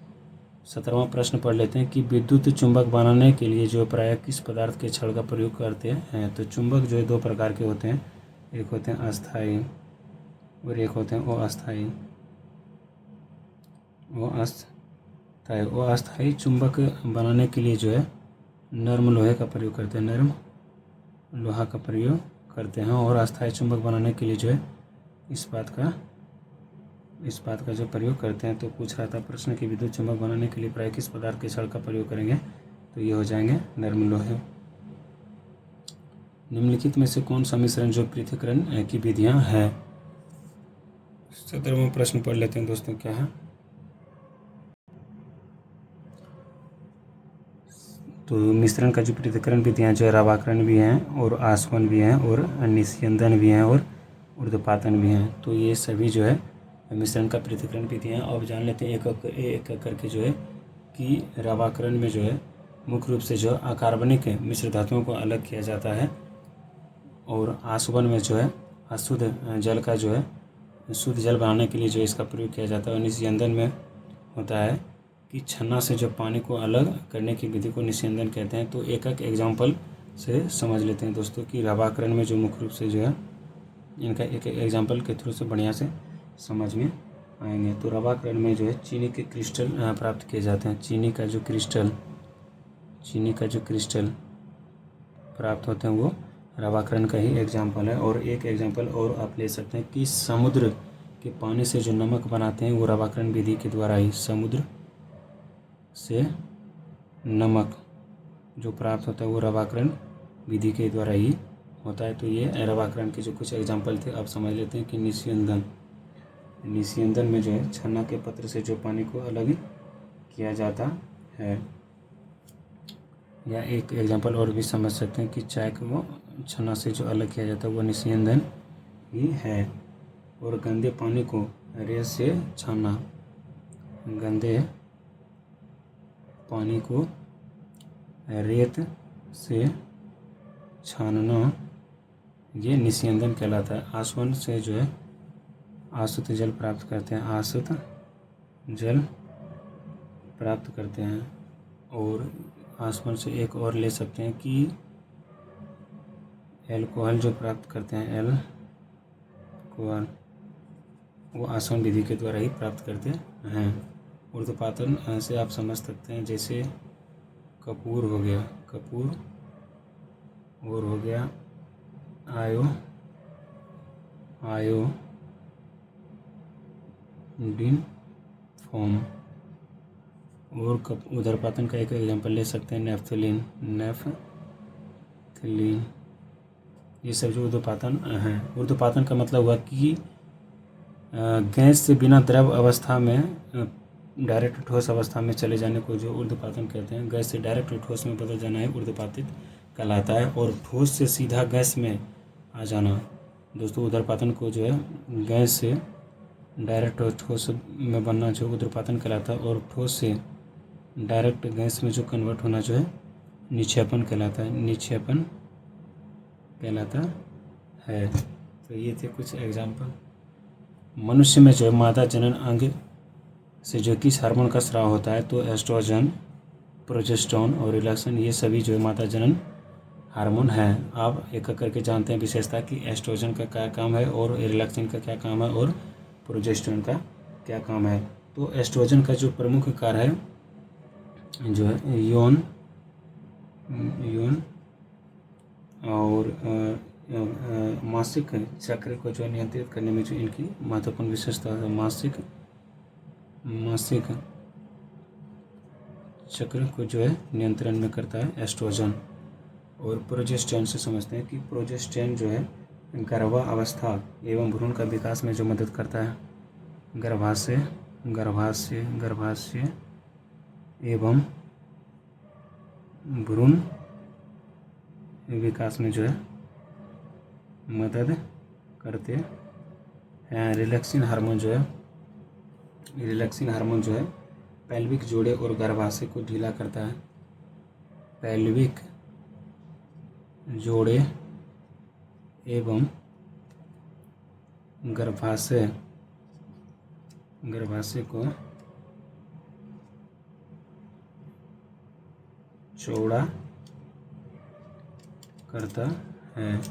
17वां प्रश्न पढ़ लेते हैं कि विद्युत चुंबक बनाने के लिए जो प्रायः किस पदार्थ के छड़ का प्रयोग करते हैं। तो चुंबक जो है दो प्रकार के होते हैं, एक होते हैं अस्थायी और एक होते हैं अस्थायी। अस्थायी चुंबक बनाने के लिए जो है नर्म लोहे का प्रयोग करते हैं, नर्म लोहा का प्रयोग करते हैं। और अस्थायी चुंबक बनाने के लिए जो है इस्पात का जो प्रयोग करते हैं। तो पूछ रहा था प्रश्न कि विद्युत चुंबक बनाने के लिए प्रायः किस पदार्थ के छड़ का प्रयोग करेंगे। तो ये हो जाएंगे नर्म लोहे। निम्नलिखित में से कौन सा मिश्रण जो पृथक्करण की विधियां हैं। 17वां प्रश्न पढ़ लेते हैं दोस्तों, क्या है। तो मिश्रण का जो पृथक्करण विधियाँ जो है रवाकरण भी हैं और आसवन भी हैं और निस्यंदन भी हैं और ऊर्ध्वपातन भी हैं। तो ये सभी जो है मिश्रण का पृथक्करण विधियाँ। अब जान लेते हैं एक एक करके जो है कि रवाकरण में जो है मुख्य रूप से जो अकार्बनिक मिश्र धातुओं को अलग किया जाता है और आसवन में जो है अशुद्ध जल का जो है शुद्ध जल बनाने के लिए जो इसका प्रयोग किया जाता है। और निस्यंदन में होता है कि छन्ना से जो पानी को अलग करने की विधि को निस्यंदन कहते हैं। तो एक एक एग्जाम्पल से समझ लेते हैं दोस्तों कि रवाकरण में जो मुख्य रूप से जो है इनका एक एक एग्जाम्पल के थ्रू से बढ़िया से समझ में आएंगे। तो रवाकरण में जो है चीनी के क्रिस्टल प्राप्त किए जाते हैं। चीनी का जो क्रिस्टल प्राप्त होते हैं वो रवाकरण का ही एग्जाम्पल है। और एक एग्जाम्पल और आप ले सकते हैं कि समुद्र के पानी से जो नमक बनाते हैं वो रवाकरण विधि के द्वारा ही, समुद्र से नमक जो प्राप्त होता है वो रवाकरण विधि के द्वारा ही होता है। तो ये रवाकरण के जो कुछ एग्जाम्पल थे। आप समझ लेते हैं कि निस्यंदन में जो है छन्ना के पत्र से जो पानी को अलग किया जाता है। या एक एग्जाम्पल और भी समझ सकते हैं कि चाय को छन्ना से जो अलग किया जाता है वो निस्यंदन ही है। और गंदे पानी को रेत से छानना, गंदे पानी को रेत से छानना ये निस्यंदन कहलाता है। आसवन से जो है आसुत जल प्राप्त करते हैं, आसुत जल प्राप्त करते हैं। और आसवन से एक और ले सकते हैं कि एल्कोहल जो प्राप्त करते हैं, एल्कोहल वो आसवन विधि के द्वारा ही प्राप्त करते हैं। ऊर्ध्वपातन से आप समझ सकते हैं जैसे कपूर हो गया, कपूर और हो गया आयोडीन फॉर्म। और ऊर्ध्वपातन का एक एग्जांपल ले सकते हैं नेफ्थलीन, ये सब जो ऊर्ध्वपातन हैं। ऊर्ध्वपातन का मतलब हुआ कि गैस से बिना द्रव अवस्था में डायरेक्ट ठोस अवस्था में चले जाने को जो ऊर्ध्वपातन कहते हैं। गैस से डायरेक्ट ठोस में बदल जाना है ऊर्ध्वपातित कहलाता है। और ठोस से सीधा गैस में आ जाना दोस्तों ऊर्ध्वपातन को जो है गैस से डायरेक्ट ठोस में बनना जो ऊर्ध्वपातन कहलाता है। और ठोस से डायरेक्ट गैस में जो कन्वर्ट होना जो है निक्षेपण कहलाता है, निक्षेपण कहलाता है। तो ये थे कुछ एग्जाम्पल। मनुष्य में जो है मादा जनन अंग से जो किस हार्मोन का स्राव होता है तो एस्ट्रोजन, प्रोजेस्टेरोन और रिलैक्सन, ये सभी जो है मादा जनन हार्मोन हैं। आप एक एक करके जानते हैं विशेषता कि एस्ट्रोजन का क्या काम है और रिलैक्सन का क्या काम है और प्रोजेस्टेरोन का क्या काम है। तो एस्ट्रोजन का जो प्रमुख कार्य है जो है यौन और मासिक चक्र को जो नियंत्रित करने में जो इनकी महत्वपूर्ण विशेषता है। मासिक चक्र को जो है नियंत्रण में करता है एस्ट्रोजन। और प्रोजेस्टेरोन से समझते हैं कि प्रोजेस्टेरोन जो है गर्भावस्था एवं भ्रूण का विकास में जो मदद करता है। गर्भाशय एवं भ्रूण विकास में जो है मदद करते हैं। रिलैक्सिन हार्मोन जो है पैल्विक जोड़े और गर्भाशय को ढीला करता है। पैल्विक जोड़े एवं गर्भाशय को चौड़ा करता है।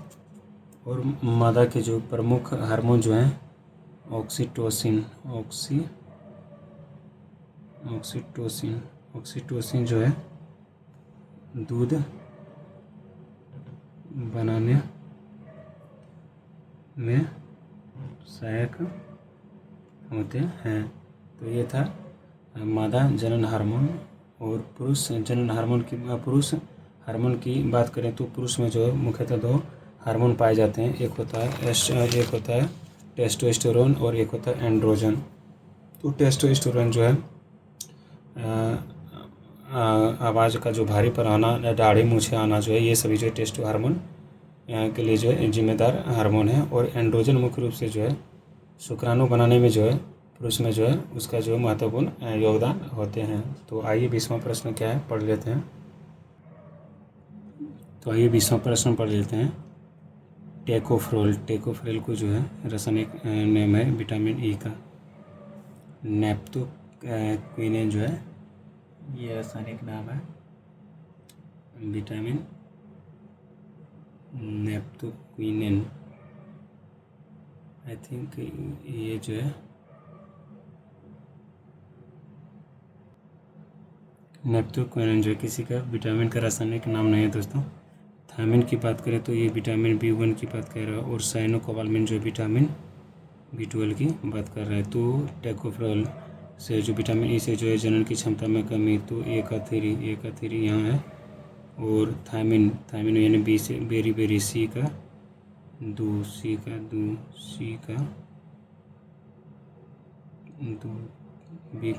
और मादा के जो प्रमुख हार्मोन जो हैं ऑक्सीटोसिन जो है दूध बनाने में सहायक होते हैं। तो ये था मादा जनन हार्मोन। और पुरुष जनन हार्मोन की बात करें तो पुरुष में जो है मुख्यतः दो हार्मोन पाए जाते हैं। एक होता है टेस्टोस्टेरोन और एक होता है एंड्रोजन। तो टेस्टोस्टेरोन जो है आवाज़ का जो भारीपन आना, दाढ़ी मूछें आना जो है, ये सभी जो है टेस्टो हार्मोन के लिए जो है जिम्मेदार हार्मोन है। और एंड्रोजन मुख्य रूप से जो है शुक्राणु बनाने में जो है पुरुष में जो है उसका जो महत्वपूर्ण योगदान होते हैं। तो आइए 20वां प्रश्न क्या है पढ़ लेते हैं। तो आइए 20वां प्रश्न पढ़ लेते हैं। टेकोफ्रेल को जो है रासायनिक नेम है विटामिन ई का। नेप्टोक्विनेन जो है ये रासायनिक नाम है विटामिन नेप्टोक्विनेन। आई थिंक ये जो है नेप्टोक्विनेन जो है किसी का विटामिन का रासायनिक नाम नहीं है दोस्तों। थायमिन की बात करें तो ये विटामिन B1 की बात कर रहा है, और साइनोकोबालामिन जो विटामिन B12 की बात कर रहा है। तो टेकोफ्रेल से जो विटामिन ई से जो है जनन की क्षमता में कमी, तो ए का थ्री यहाँ है। और थायमिन यानी बी से बेरी सी का दो बी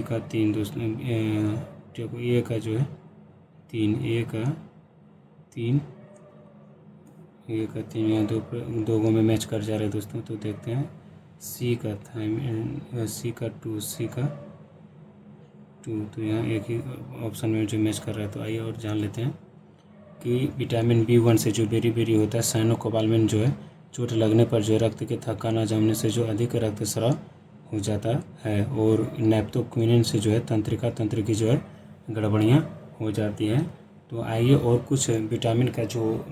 का तीन दोस्तों। ए का जो है तीन यहाँ दो में मैच कर जा रहे हैं दोस्तों। तो देखते हैं सी का टू तो यहाँ एक ही ऑप्शन में जो मैच कर रहा है। तो आइए और जान लेते हैं कि विटामिन B1 से जो बेरी होता है साइनोकोबालामिन जो है चोट लगने पर जो रक्त के थक्का न जमने से जो अधिक रक्तस्राव हो जाता है। और नेप्टोक्विनेन से जो है तंत्र की जो है गड़बड़ियाँ हो जाती हैं। तो आइए और कुछ विटामिन का जो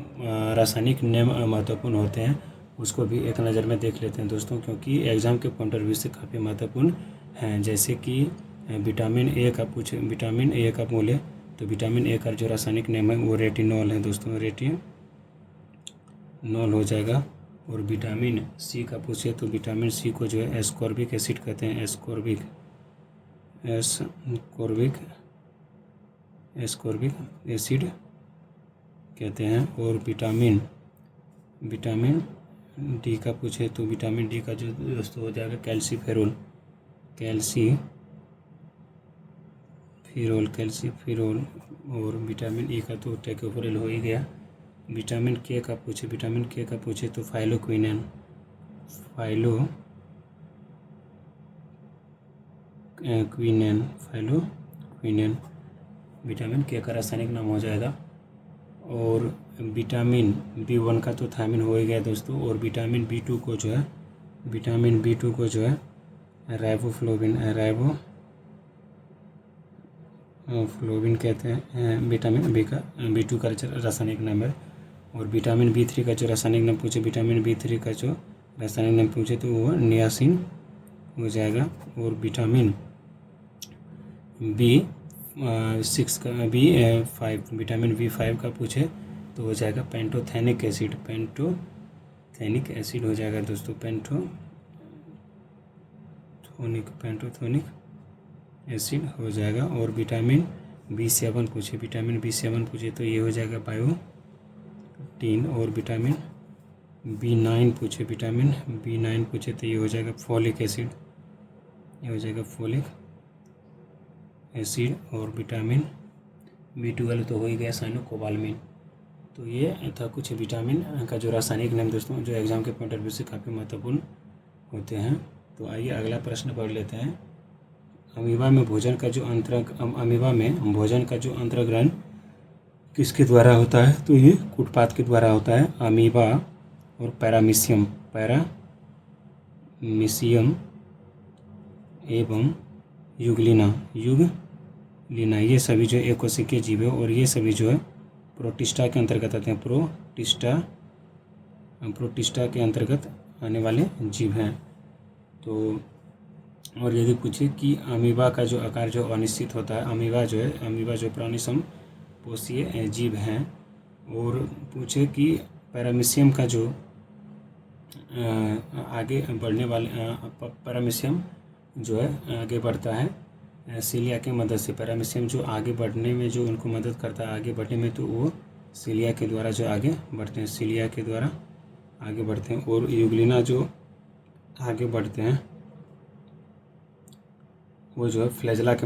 रासायनिक नेम महत्वपूर्ण होते हैं उसको भी एक नज़र में देख लेते हैं दोस्तों, क्योंकि एग्ज़ाम के पॉइंट ऑफ व्यू से काफ़ी महत्वपूर्ण हैं। जैसे कि विटामिन ए का बोले तो विटामिन ए का जो रासायनिक नेम है वो रेटिनॉल है दोस्तों, रेटिनॉल हो जाएगा। और विटामिन सी का पूछे तो विटामिन सी को जो है एस्कॉर्बिक एसिड कहते हैं, एस्कॉर्बिक एसिड कहते हैं। और विटामिन डी का पूछे तो विटामिन डी का जो दोस्तों हो जाएगा कैल्सीफेरोल। और विटामिन ई का तो टेकोफ्रेल हो ही गया। विटामिन के का पूछे तो फाइलोक्विनेन। विटामिन के का रासायनिक नाम हो जाएगा। और विटामिन B1 का तो थायमिन हो ही गया दोस्तों। और विटामिन B2 को जो है राइबोफ्लोविन कहते हैं। विटामिन B2 का रासायनिक नाम है। और विटामिन B3 का जो रासायनिक नाम पूछे तो वो नियासिन हो जाएगा। और विटामिन विटामिन B5 का पूछे तो हो जाएगा पेंटोथेनिक एसिड हो जाएगा दोस्तों, पेंटोथेनिक एसिड हो जाएगा। और विटामिन B7 पूछे तो ये हो जाएगा बायोटीन। और विटामिन B9 पूछे तो ये हो जाएगा फोलिक एसिड। और विटामिन B12 तो हो ही गया साइनोकोबालामिन। तो ये था कुछ विटामिन का जो रासायनिक नाम दोस्तों जो एग्जाम के पॉइंट ऑफ व्यू से काफ़ी महत्वपूर्ण होते हैं। तो आइए अगला प्रश्न पढ़ लेते हैं। अमीबा में भोजन का जो अंतर्ग्रहण किसके द्वारा होता है? तो ये कुटपाथ के द्वारा होता है। अमीबा और पैरामीशियम एवं युगलिना ये सभी जो एकोशिकीय जीव है। और ये सभी जो है प्रोटिस्टा के अंतर्गत आते हैं, प्रोटिस्टा के अंतर्गत आने वाले जीव हैं। तो और यदि पूछे कि अमीबा का जो आकार जो अनिश्चित होता है, अमीबा जो प्राणी समपोषीय जीव हैं। और पूछे कि पैरामीशियम का जो आगे बढ़ने वाले पैरामीशियम जो है आगे बढ़ता है सीलिया की मदद से। पैरामीशियम जो आगे बढ़ने में जो उनको मदद करता है आगे बढ़ने में, तो वो सीलिया के द्वारा जो आगे बढ़ते हैं। और युगलिना जो आगे बढ़ते हैं वो जो है फ्लैजला के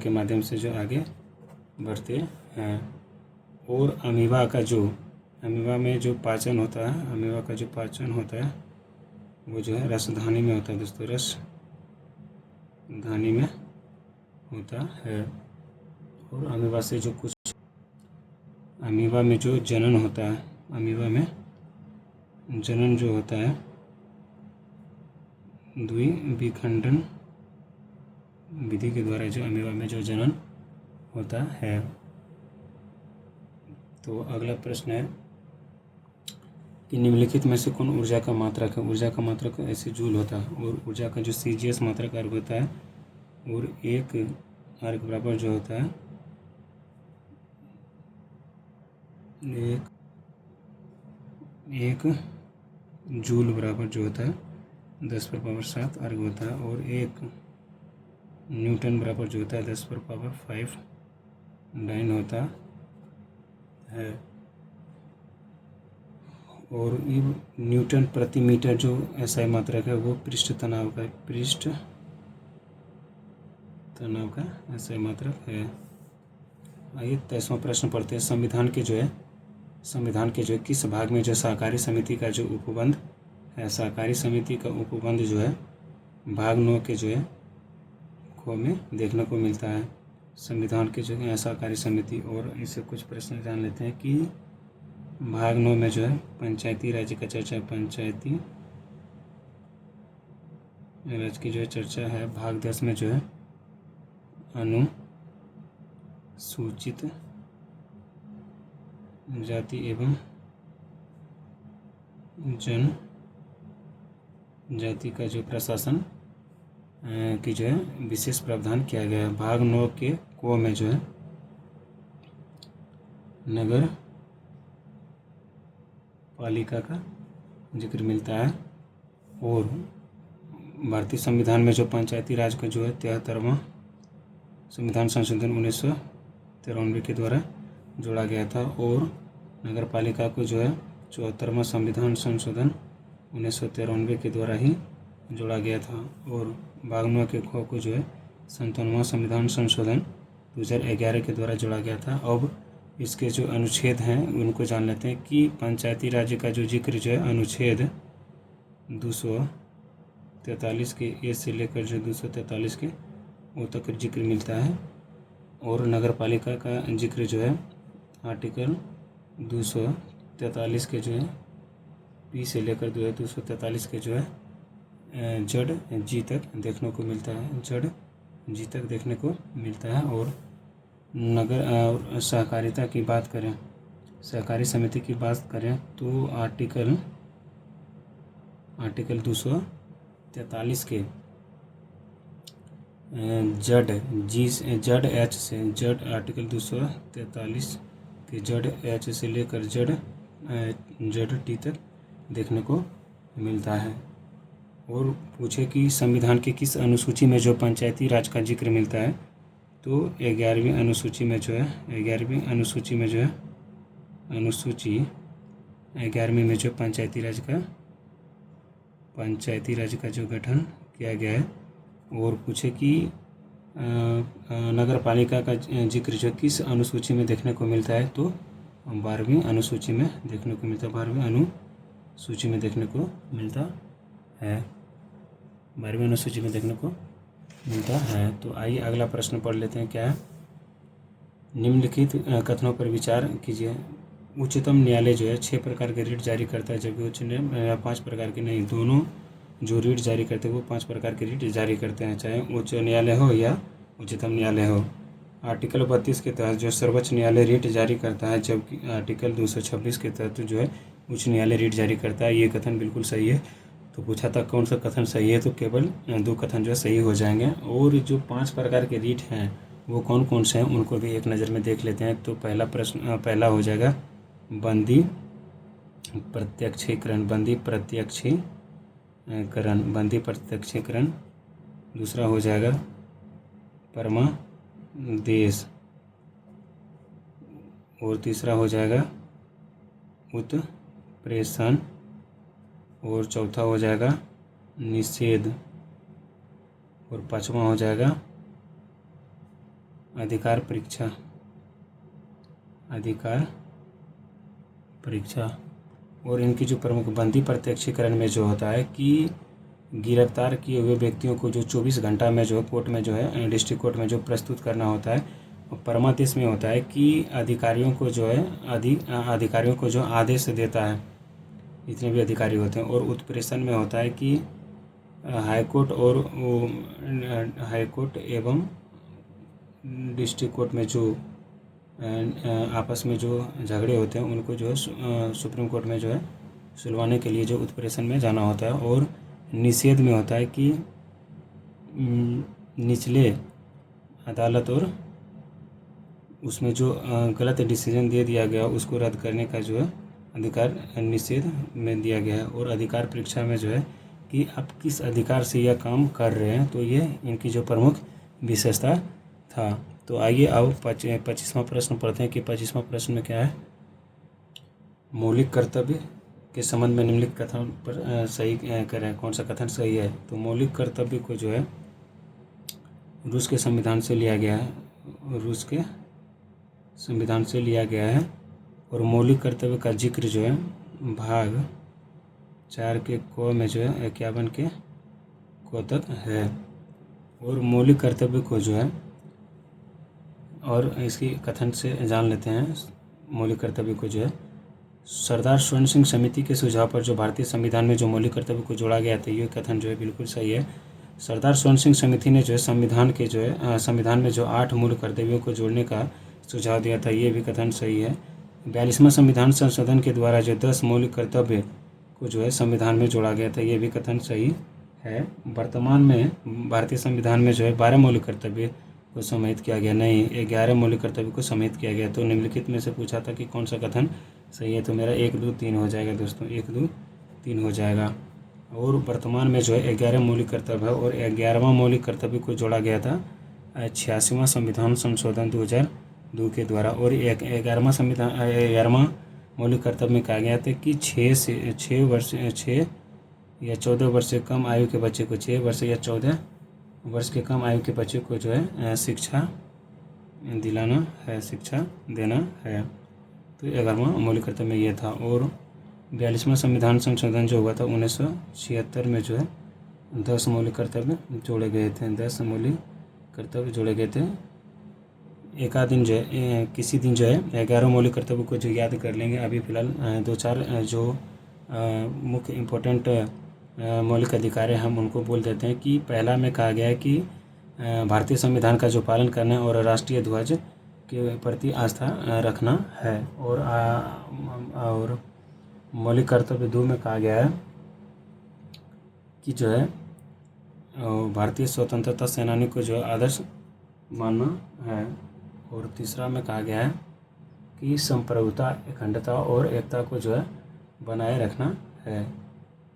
माध्यम से जो आगे बढ़ते हैं। और अमीबा में जो पाचन होता है वो जो है रसधानी में होता है दोस्तों, रसधानी में होता है। और अमीबा में जो जनन होता है, अमीबा में जनन जो होता है द्विविखंडन विधि के द्वारा जो अमीबा में जो जनन होता है। तो अगला प्रश्न है कि निम्नलिखित में से कौन ऊर्जा का मात्रक है। ऊर्जा का मात्रक ऐसे जूल होता है, और ऊर्जा का जो सीजीएस मात्रक अर्ग होता है, और एक अर्ग बराबर जो होता है एक जूल बराबर जो होता है 10⁻7 अर्ग होता है। और एक न्यूटन बराबर जो होता है 10⁵ डाइन होता है। और न्यूटन प्रति मीटर जो एसआई मात्रक है वो पृष्ठ तनाव का एसआई मात्रक है। आइए 23वां प्रश्न पढ़ते हैं। संविधान के जो है किस भाग में जो सहकारी समिति का जो उपबंध है, सहकारी समिति का उपबंध जो है भाग 9 के जो है खो में देखने को मिलता है। संविधान के जो है सहकारी समिति, और इससे कुछ प्रश्न जान लेते हैं कि भाग 9 में जो है पंचायती राज्य का चर्चा, पंचायती राज्य की जो है चर्चा है। भाग 10 में जो है अनुसूचित जाति एवं जनजाति का जो प्रशासन की जो है विशेष प्रावधान किया गया है। भाग 9 के को में जो है नगर पालिका का जिक्र मिलता है। और भारतीय संविधान में जो पंचायती राज का जो है 73वां संविधान संशोधन 1993 के द्वारा जोड़ा गया था। और नगर पालिका को जो है 74वां संविधान संशोधन 1993 के द्वारा ही जोड़ा गया था। और भाग 9 के खो को जो है 57वां संविधान संशोधन 2011 के द्वारा जोड़ा गया था। अब इसके जो अनुच्छेद हैं उनको जान लेते हैं कि पंचायती राज्य का जो जिक्र जो है अनुच्छेद 243 के ए से लेकर जो 243 के ओ तक जिक्र मिलता है। और नगर पालिका का जिक्र जो है आर्टिकल 243 के जो है पी से लेकर जो है 243 के जो है जड़ जी तक देखने को मिलता है। और नगर सहकारिता की बात करें, सहकारी समिति की बात करें तो आर्टिकल 243 के जड़ एच से आर्टिकल 243 के जड़ एच से लेकर जड़ टी तक देखने को मिलता है। और पूछे कि संविधान के किस अनुसूची में जो पंचायती राज का जिक्र मिलता है, तो 11वीं अनुसूची में जो है 11वीं में जो पंचायती राज का जो गठन किया गया है। और पूछे कि नगर पालिका का जिक्र जो किस अनुसूची में देखने को मिलता है, तो 12वीं अनुसूची में देखने को मिलता है। 12वीं अनुसूची में देखने को मिलता है। 12वीं अनुसूची में देखने को मिलता है। तो आइए अगला प्रश्न पढ़ लेते हैं। क्या है? निम्नलिखित कथनों पर विचार कीजिए। उच्चतम न्यायालय जो है 6 प्रकार के रीट जारी करता है, जबकि उच्च न्यायालय 5 प्रकार के नहीं। दोनों जो रीट जारी करते हैं वो 5 प्रकार के रीट जारी करते हैं, चाहे उच्च न्यायालय हो या उच्चतम न्यायालय हो। आर्टिकल 32 के तहत जो सर्वोच्च न्यायालय रीट जारी करता है, जबकि आर्टिकल 226 के तहत जो है उच्च न्यायालय रीट जारी करता है। ये कथन बिल्कुल सही है। तो पूछा था कौन सा कथन सही है, तो केवल 2 कथन जो है सही हो जाएंगे। और जो 5 प्रकार के रीट हैं वो कौन कौन से हैं उनको भी एक नज़र में देख लेते हैं। तो पहला हो जाएगा बंदी प्रत्यक्षीकरण। दूसरा हो जाएगा परमादेश, और तीसरा हो जाएगा उत्प्रेषण, और चौथा हो जाएगा निषेध। और 5वां हो जाएगा अधिकार परीक्षा। और इनकी जो प्रमुख बंदी प्रत्यक्षीकरण में जो होता है कि गिरफ्तार किए हुए व्यक्तियों को जो 24 घंटा में जो कोर्ट में जो है डिस्ट्रिक्ट कोर्ट में जो प्रस्तुत करना होता है, और परमादेश में होता है कि अधिकारियों को जो आदेश देता है, जितने भी अधिकारी होते हैं। और उत्प्रेषण में होता है कि हाईकोर्ट एवं डिस्ट्रिक्ट कोर्ट में जो आपस में जो झगड़े होते हैं उनको जो है सुप्रीम कोर्ट में जो है सुलझाने के लिए जो उत्प्रेषण में जाना होता है। और निषेध में होता है कि निचले अदालत और उसमें जो गलत डिसीजन दे दिया गया उसको रद्द करने का जो है अधिकार निषेध में दिया गया है। और अधिकार परीक्षा में जो है कि आप किस अधिकार से यह काम कर रहे हैं, तो ये इनकी जो प्रमुख विशेषता था। तो आइए अब 25वां प्रश्न पढ़ते हैं कि 25वां प्रश्न में क्या है। मौलिक कर्तव्य के संबंध में निम्नलिखित कथन पर सही करें, कौन सा कथन सही है। तो मौलिक कर्तव्य को जो है रूस के संविधान से लिया गया है, और मौलिक कर्तव्य का जिक्र जो है भाग 4 के क में जो है 51 के क तक है। और मौलिक कर्तव्य को जो है, और इसकी कथन से जान लेते हैं। मौलिक कर्तव्य को जो है सरदार स्वर्ण सिंह समिति के सुझाव पर जो भारतीय संविधान में जो मौलिक कर्तव्य को जोड़ा गया था, ये कथन जो है बिल्कुल सही है। सरदार स्वर्ण सिंह समिति ने जो है संविधान में जो 8 मूल कर्तव्यों को जोड़ने का सुझाव दिया था, ये भी कथन सही है। 42वां संविधान संशोधन के द्वारा जो 10 मौलिक कर्तव्य को जो है संविधान में जोड़ा गया था, ये भी कथन सही है। वर्तमान में भारतीय संविधान में जो है 12 मौलिक कर्तव्य को समाहित किया गया, नहीं 11 मौलिक कर्तव्य को समाहित किया गया। तो निम्नलिखित में से पूछा था कि कौन सा कथन सही है, तो मेरा 1, 2, 3 हो जाएगा दोस्तों, 1, 2, 3 हो जाएगा। और वर्तमान में जो है 11 मौलिक कर्तव्य है, और 11वां मौलिक कर्तव्य को जोड़ा गया था 86वां संविधान संशोधन 2002 के द्वारा। और 11वां मौलिक कर्तव्य में कहा गया था कि 6 या 14 वर्ष से कम आयु के बच्चे को 6 वर्ष या 14 वर्ष के कम आयु के बच्चे को जो है शिक्षा दिलाना है, शिक्षा देना है। तो 11वां मौलिक कर्तव्य में ये था। और 42वां संविधान संशोधन जो हुआ था 1976 में जो है 10 मौलिक कर्तव्य जोड़े गए थे, 10 मौलिक कर्तव्य जोड़े गए थे। एक आध दिन जो है किसी दिन जो है 11 मौलिक कर्तव्य को जो याद कर लेंगे। अभी फ़िलहाल 2-4 जो मुख्य इम्पोर्टेंट मौलिक अधिकार है हम उनको बोल देते हैं। कि पहला में कहा गया है कि भारतीय संविधान का जो पालन करना है और राष्ट्रीय ध्वज के प्रति आस्था रखना है। और मौलिक कर्तव्य 2 में कहा गया है कि जो है भारतीय स्वतंत्रता सेनानी को जो आदर्श मानना है। और तीसरा में कहा गया है कि संप्रभुता, अखंडता और एकता को जो है बनाए रखना है।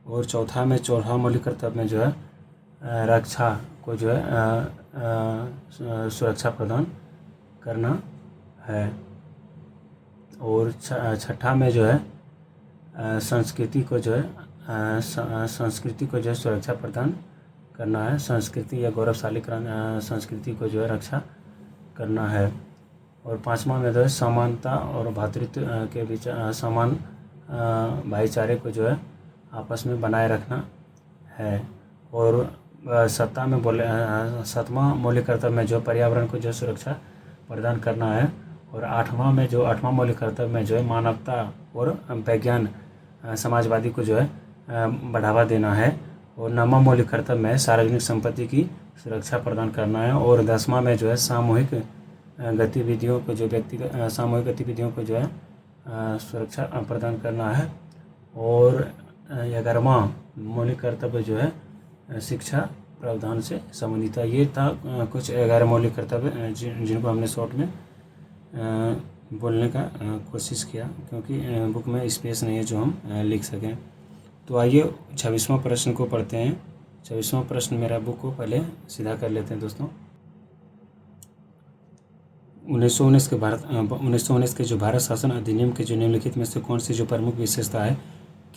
और चौथा मौलिक कर्तव्य में जो है रक्षा को जो है सुरक्षा प्रदान करना है। और छठा में जो है संस्कृति को जो है सुरक्षा प्रदान करना है, संस्कृति या गौरवशाली संस्कृति को जो है रक्षा करना है। और 5वां में जो है समानता और भ्रातृत्व के बीच समान भाईचारे को जो है आपस में बनाए रखना है। और 7वां मौलिक कर्तव्य में जो पर्यावरण को जो सुरक्षा प्रदान करना है। और 8वां मौलिक कर्तव्य में जो है मानवता और विज्ञान समाजवादी को जो है बढ़ावा देना है। और 9वां मौलिक कर्तव्य में सार्वजनिक संपत्ति की सुरक्षा प्रदान करना है। और 10वां में जो है सामूहिक गतिविधियों को जो है सुरक्षा प्रदान करना है। और 11वां मौलिक कर्तव्य जो है शिक्षा प्रावधान से संबंधित है। ये था कुछ 11 मौलिक कर्तव्य जिनको हमने शॉर्ट में बोलने का कोशिश किया, क्योंकि बुक में स्पेस नहीं है जो हम लिख सकें। तो आइए 26वां प्रश्न को पढ़ते हैं। 26वां प्रश्न मेरा बुक को पहले सीधा कर लेते हैं दोस्तों। 1919 के जो भारत शासन अधिनियम के जो निम्नलिखित में से कौन सी जो प्रमुख विशेषता है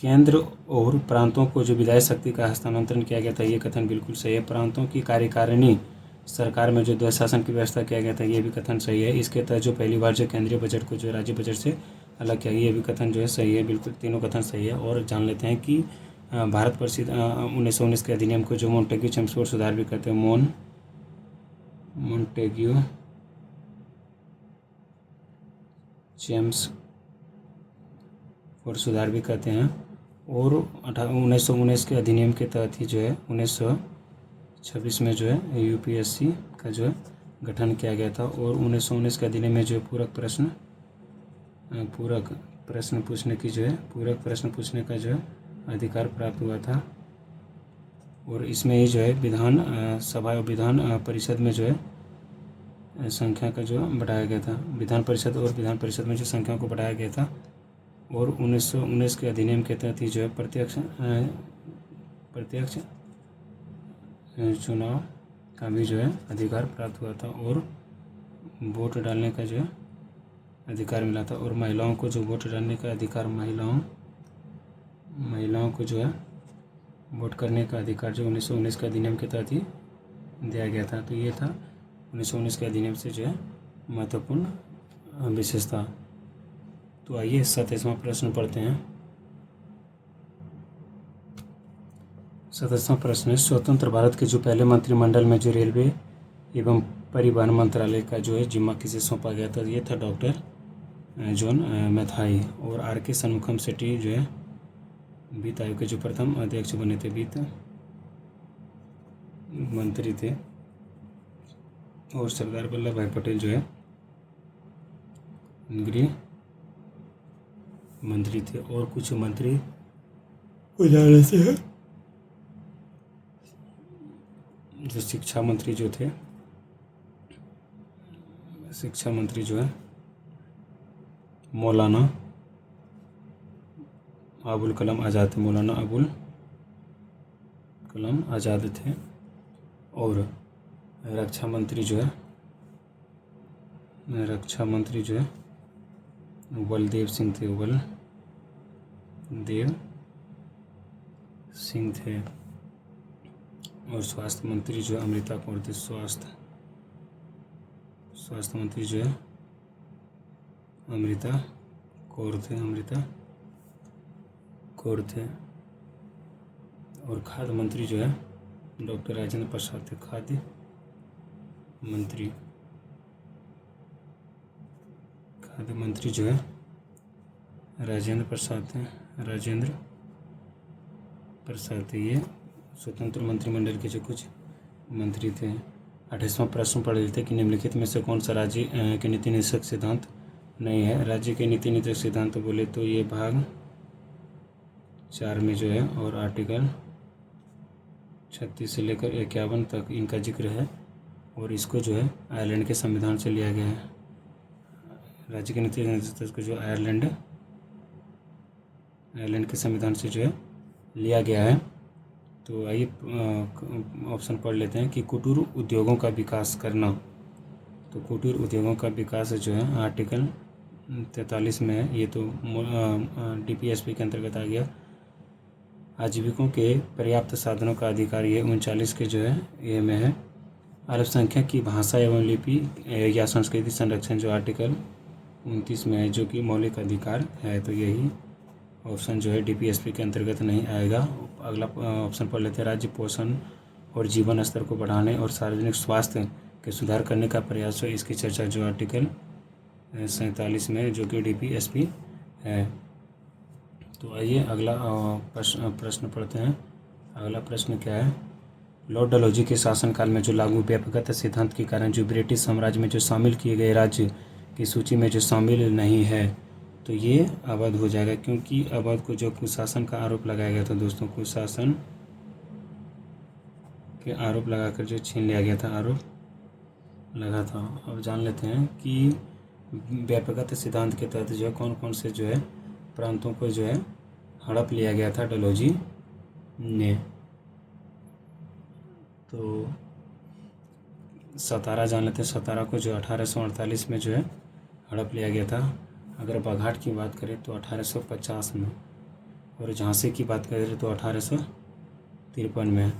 केंद्र और प्रांतों को जो विधायी शक्ति का हस्तांतरण किया गया था, ये कथन बिल्कुल सही है। प्रांतों की कार्यकारिणी सरकार में जो द्वैध शासन की व्यवस्था किया गया था, ये भी कथन सही है। इसके तहत जो पहली बार जो केंद्रीय बजट को जो राज्य बजट से अलग किया गया, ये भी कथन जो है सही है। बिल्कुल तीनों कथन सही है। और जान लेते हैं कि भारत प्रसिद्ध 1919 के अधिनियम को जो मोंटेग्यू चेम्सफोर्ड सुधार भी कहते हैं, मोंटेग्यू चेम्सफोर्ड सुधार भी कहते हैं। और 1919 के अधिनियम के तहत ही जो है 1926 में जो है यूपीएससी का जो है गठन किया गया था। और 1919 के अधिनियम में जो है पूरक प्रश्न पूछने का जो है अधिकार प्राप्त हुआ था। और इसमें ही जो है विधान सभा और विधान परिषद में जो है संख्या का जो बढ़ाया गया था। विधान परिषद में जो संख्या को बढ़ाया गया था। और 1919 के अधिनियम के तहत ही जो है प्रत्यक्ष चुनाव का भी जो है अधिकार प्राप्त हुआ था। और वोट डालने का जो है अधिकार मिला था। और महिलाओं को जो वोट डालने का अधिकार, महिलाओं को जो है वोट करने का अधिकार जो 1919 के अधिनियम के तहत ही दिया गया था। तो ये था 1919 के अधिनियम से जो है महत्वपूर्ण विशेषता। तो आइए 27वां प्रश्न पढ़ते हैं। 27वां प्रश्न है, स्वतंत्र भारत के जो पहले मंत्रिमंडल में जो रेलवे एवं परिवहन मंत्रालय का जो है जिम्मा किसे सौंपा गया था? ये था डॉक्टर जॉन मैथाई। और आर के शनमुखम सेठी जो है वित्त आयोग के जो प्रथम अध्यक्ष बने थे, वित्त मंत्री थे। और सरदार वल्लभ भाई पटेल जो है गृह मंत्री थे। और कुछ मंत्री को जाने से है जो शिक्षा मंत्री जो थे, मौलाना अबुल कलाम आज़ाद थे। और रक्षा मंत्री जो है बलदेव सिंह थे। और स्वास्थ्य मंत्री जो है अमृता कौर थे। स्वास्थ्य मंत्री जो है अमृता कौर थे। और खाद्य मंत्री जो है डॉक्टर राजेंद्र प्रसाद थे। खाद्य मंत्री जो है राजेंद्र प्रसाद थे। ये स्वतंत्र मंत्रिमंडल के जो कुछ मंत्री थे। 28वां प्रश्न पढ़ लेते कि निम्नलिखित में से कौन सा राज्य के नीति निर्देशक सिद्धांत नहीं है? राज्य के नीति निर्देशक सिद्धांत बोले तो ये भाग 4 में जो है और आर्टिकल 36 से लेकर 51 तक इनका जिक्र है। और इसको जो है आयरलैंड के संविधान से लिया गया है। राज्य के नीति निर्देशक को जो आयरलैंड के संविधान से जो है लिया गया है। तो आइए ऑप्शन पढ़ लेते हैं कि कुटीर उद्योगों का विकास करना। तो कुटीर उद्योगों का विकास जो है आर्टिकल 43 में है। ये तो डीपीएसपी के अंतर्गत आ गया। आजीविकों के पर्याप्त साधनों का अधिकार, ये 39 के जो है ये में है। अल्पसंख्यक की भाषा एवं लिपि या संस्कृति संरक्षण जो आर्टिकल 29 में है, जो कि मौलिक अधिकार है। तो यही ऑप्शन जो है डीपीएसपी के अंतर्गत नहीं आएगा। अगला ऑप्शन पढ़ लेते हैं। राज्य पोषण और जीवन स्तर को बढ़ाने और सार्वजनिक स्वास्थ्य के सुधार करने का प्रयास है। इसकी चर्चा जो आर्टिकल 47 में, जो कि डीपीएसपी है। तो आइए अगला प्रश्न पढ़ते हैं। अगला प्रश्न क्या है? लॉर्ड डलहौजी के शासनकाल में जो लागू व्यापकता सिद्धांत के कारण जो ब्रिटिश साम्राज्य में जो शामिल किए गए राज्य की सूची में जो शामिल नहीं है, तो ये अवध हो जाएगा। क्योंकि अवध को जो कुशासन का आरोप लगाया गया था दोस्तों, कुशासन के आरोप लगाकर जो छीन लिया गया था, आरोप लगा था। अब जान लेते हैं कि व्यापकता सिद्धांत के तहत जो है कौन कौन से जो है प्रांतों को जो है हड़प लिया गया था डलहौजी ने। तो सतारा जान लेते हैं। सतारा को जो 1848 में जो है हड़प लिया गया था। अगर बाघाट की बात करें तो 1850 में। और झांसी की बात करें तो 1853 में।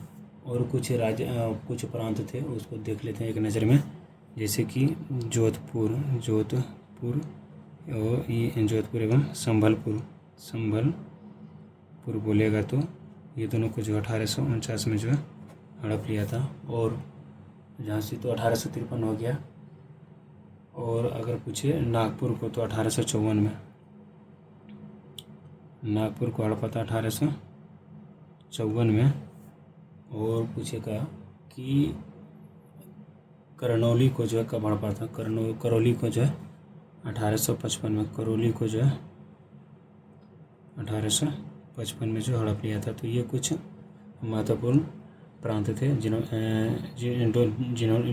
और कुछ राज्य कुछ प्रांत थे उसको देख लेते हैं एक नज़र में, जैसे कि जोधपुर और ये जोधपुर एवं संभलपुर बोलेगा तो ये दोनों को जो 1849 में जो है हड़प लिया था। और झांसी तो 1853 हो गया। और अगर पूछे नागपुर को तो 1854 में नागपुर को हड़पा था 1854 में। और पूछेगा कि करनौली को जो है कब हड़पा था, करौली को जो है 1855 में, करौली को जो है 1855 में जो हड़प लिया था। तो ये कुछ महत्वपूर्ण प्रांत थे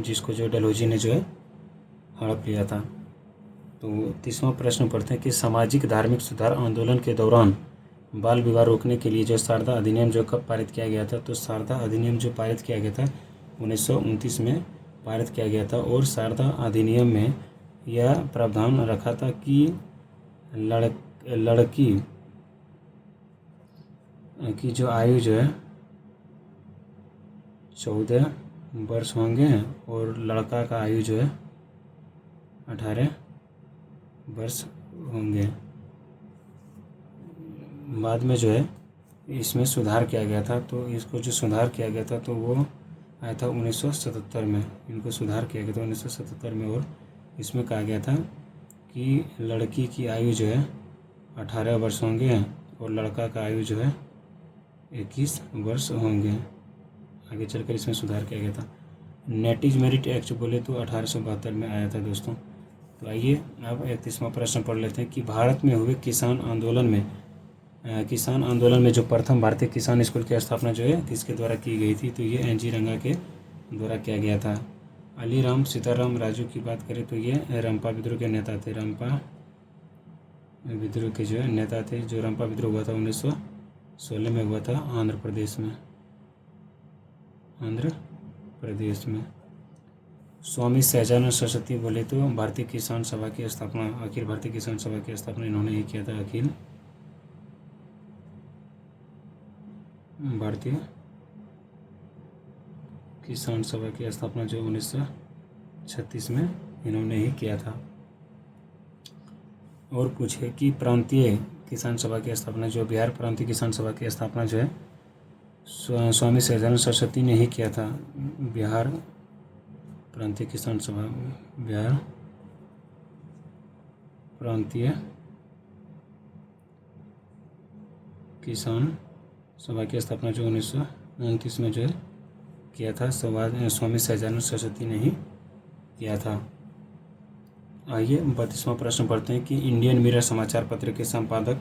जिसको जो डलहौजी ने जो है हड़प लिया था। तो 30वां प्रश्न पढ़ते हैं कि सामाजिक धार्मिक सुधार आंदोलन के दौरान बाल विवाह रोकने के लिए जो शारदा अधिनियम जो कब पारित किया गया था। तो शारदा अधिनियम जो पारित किया गया था 1929 में पारित किया गया था। और शारदा अधिनियम में यह प्रावधान रखा था कि लड़की की जो आयु जो है 14 वर्ष होंगे और लड़का का आयु जो है 18 वर्ष होंगे। बाद में जो है इसमें सुधार किया गया था। तो इसको जो सुधार किया गया था तो वो आया था 1977 में। इनको सुधार किया गया था 1977 में। और इसमें कहा गया था कि लड़की की आयु जो है 18 वर्ष होंगे और लड़का का आयु जो है 21 वर्ष होंगे। आगे चलकर इसमें सुधार किया गया था। नेटिव मेरिट एक्ट बोले तो 1872 में आया था दोस्तों। तो आइए अब 31वां प्रश्न पढ़ लेते हैं कि भारत में हुए किसान आंदोलन में जो प्रथम भारतीय किसान स्कूल की स्थापना जो है किसके द्वारा की गई थी। तो ये एन जी रंगा के द्वारा किया गया था। अली राम सीताराम राजू की बात करें तो ये रंपा विद्रोह के नेता थे। रंपा विद्रोह के जो है नेता थे। जो रंपा विद्रोह हुआ था 1916 में हुआ था आंध्र प्रदेश में। स्वामी सहजानंद सरस्वती बोले तो भारतीय किसान सभा की स्थापना, अखिल भारतीय किसान सभा की स्थापना इन्होंने ही किया था। अखिल भारतीय किसान सभा की स्थापना जो 1936 में इन्होंने ही किया था। और पूछे कि प्रांतीय किसान सभा की स्थापना, जो बिहार प्रांतीय किसान सभा की स्थापना जो है स्वामी सहजानंद सरस्वती ने ही किया था। बिहार प्रांतीय किसान सभा, बिहार प्रांतीय किसान सभा की स्थापना जो 1929 में जो है किया था स्वामी सहजानंद सरस्वती ने ही किया था। आइए 32वां प्रश्न पढ़ते हैं कि इंडियन मिरर समाचार पत्र के संपादक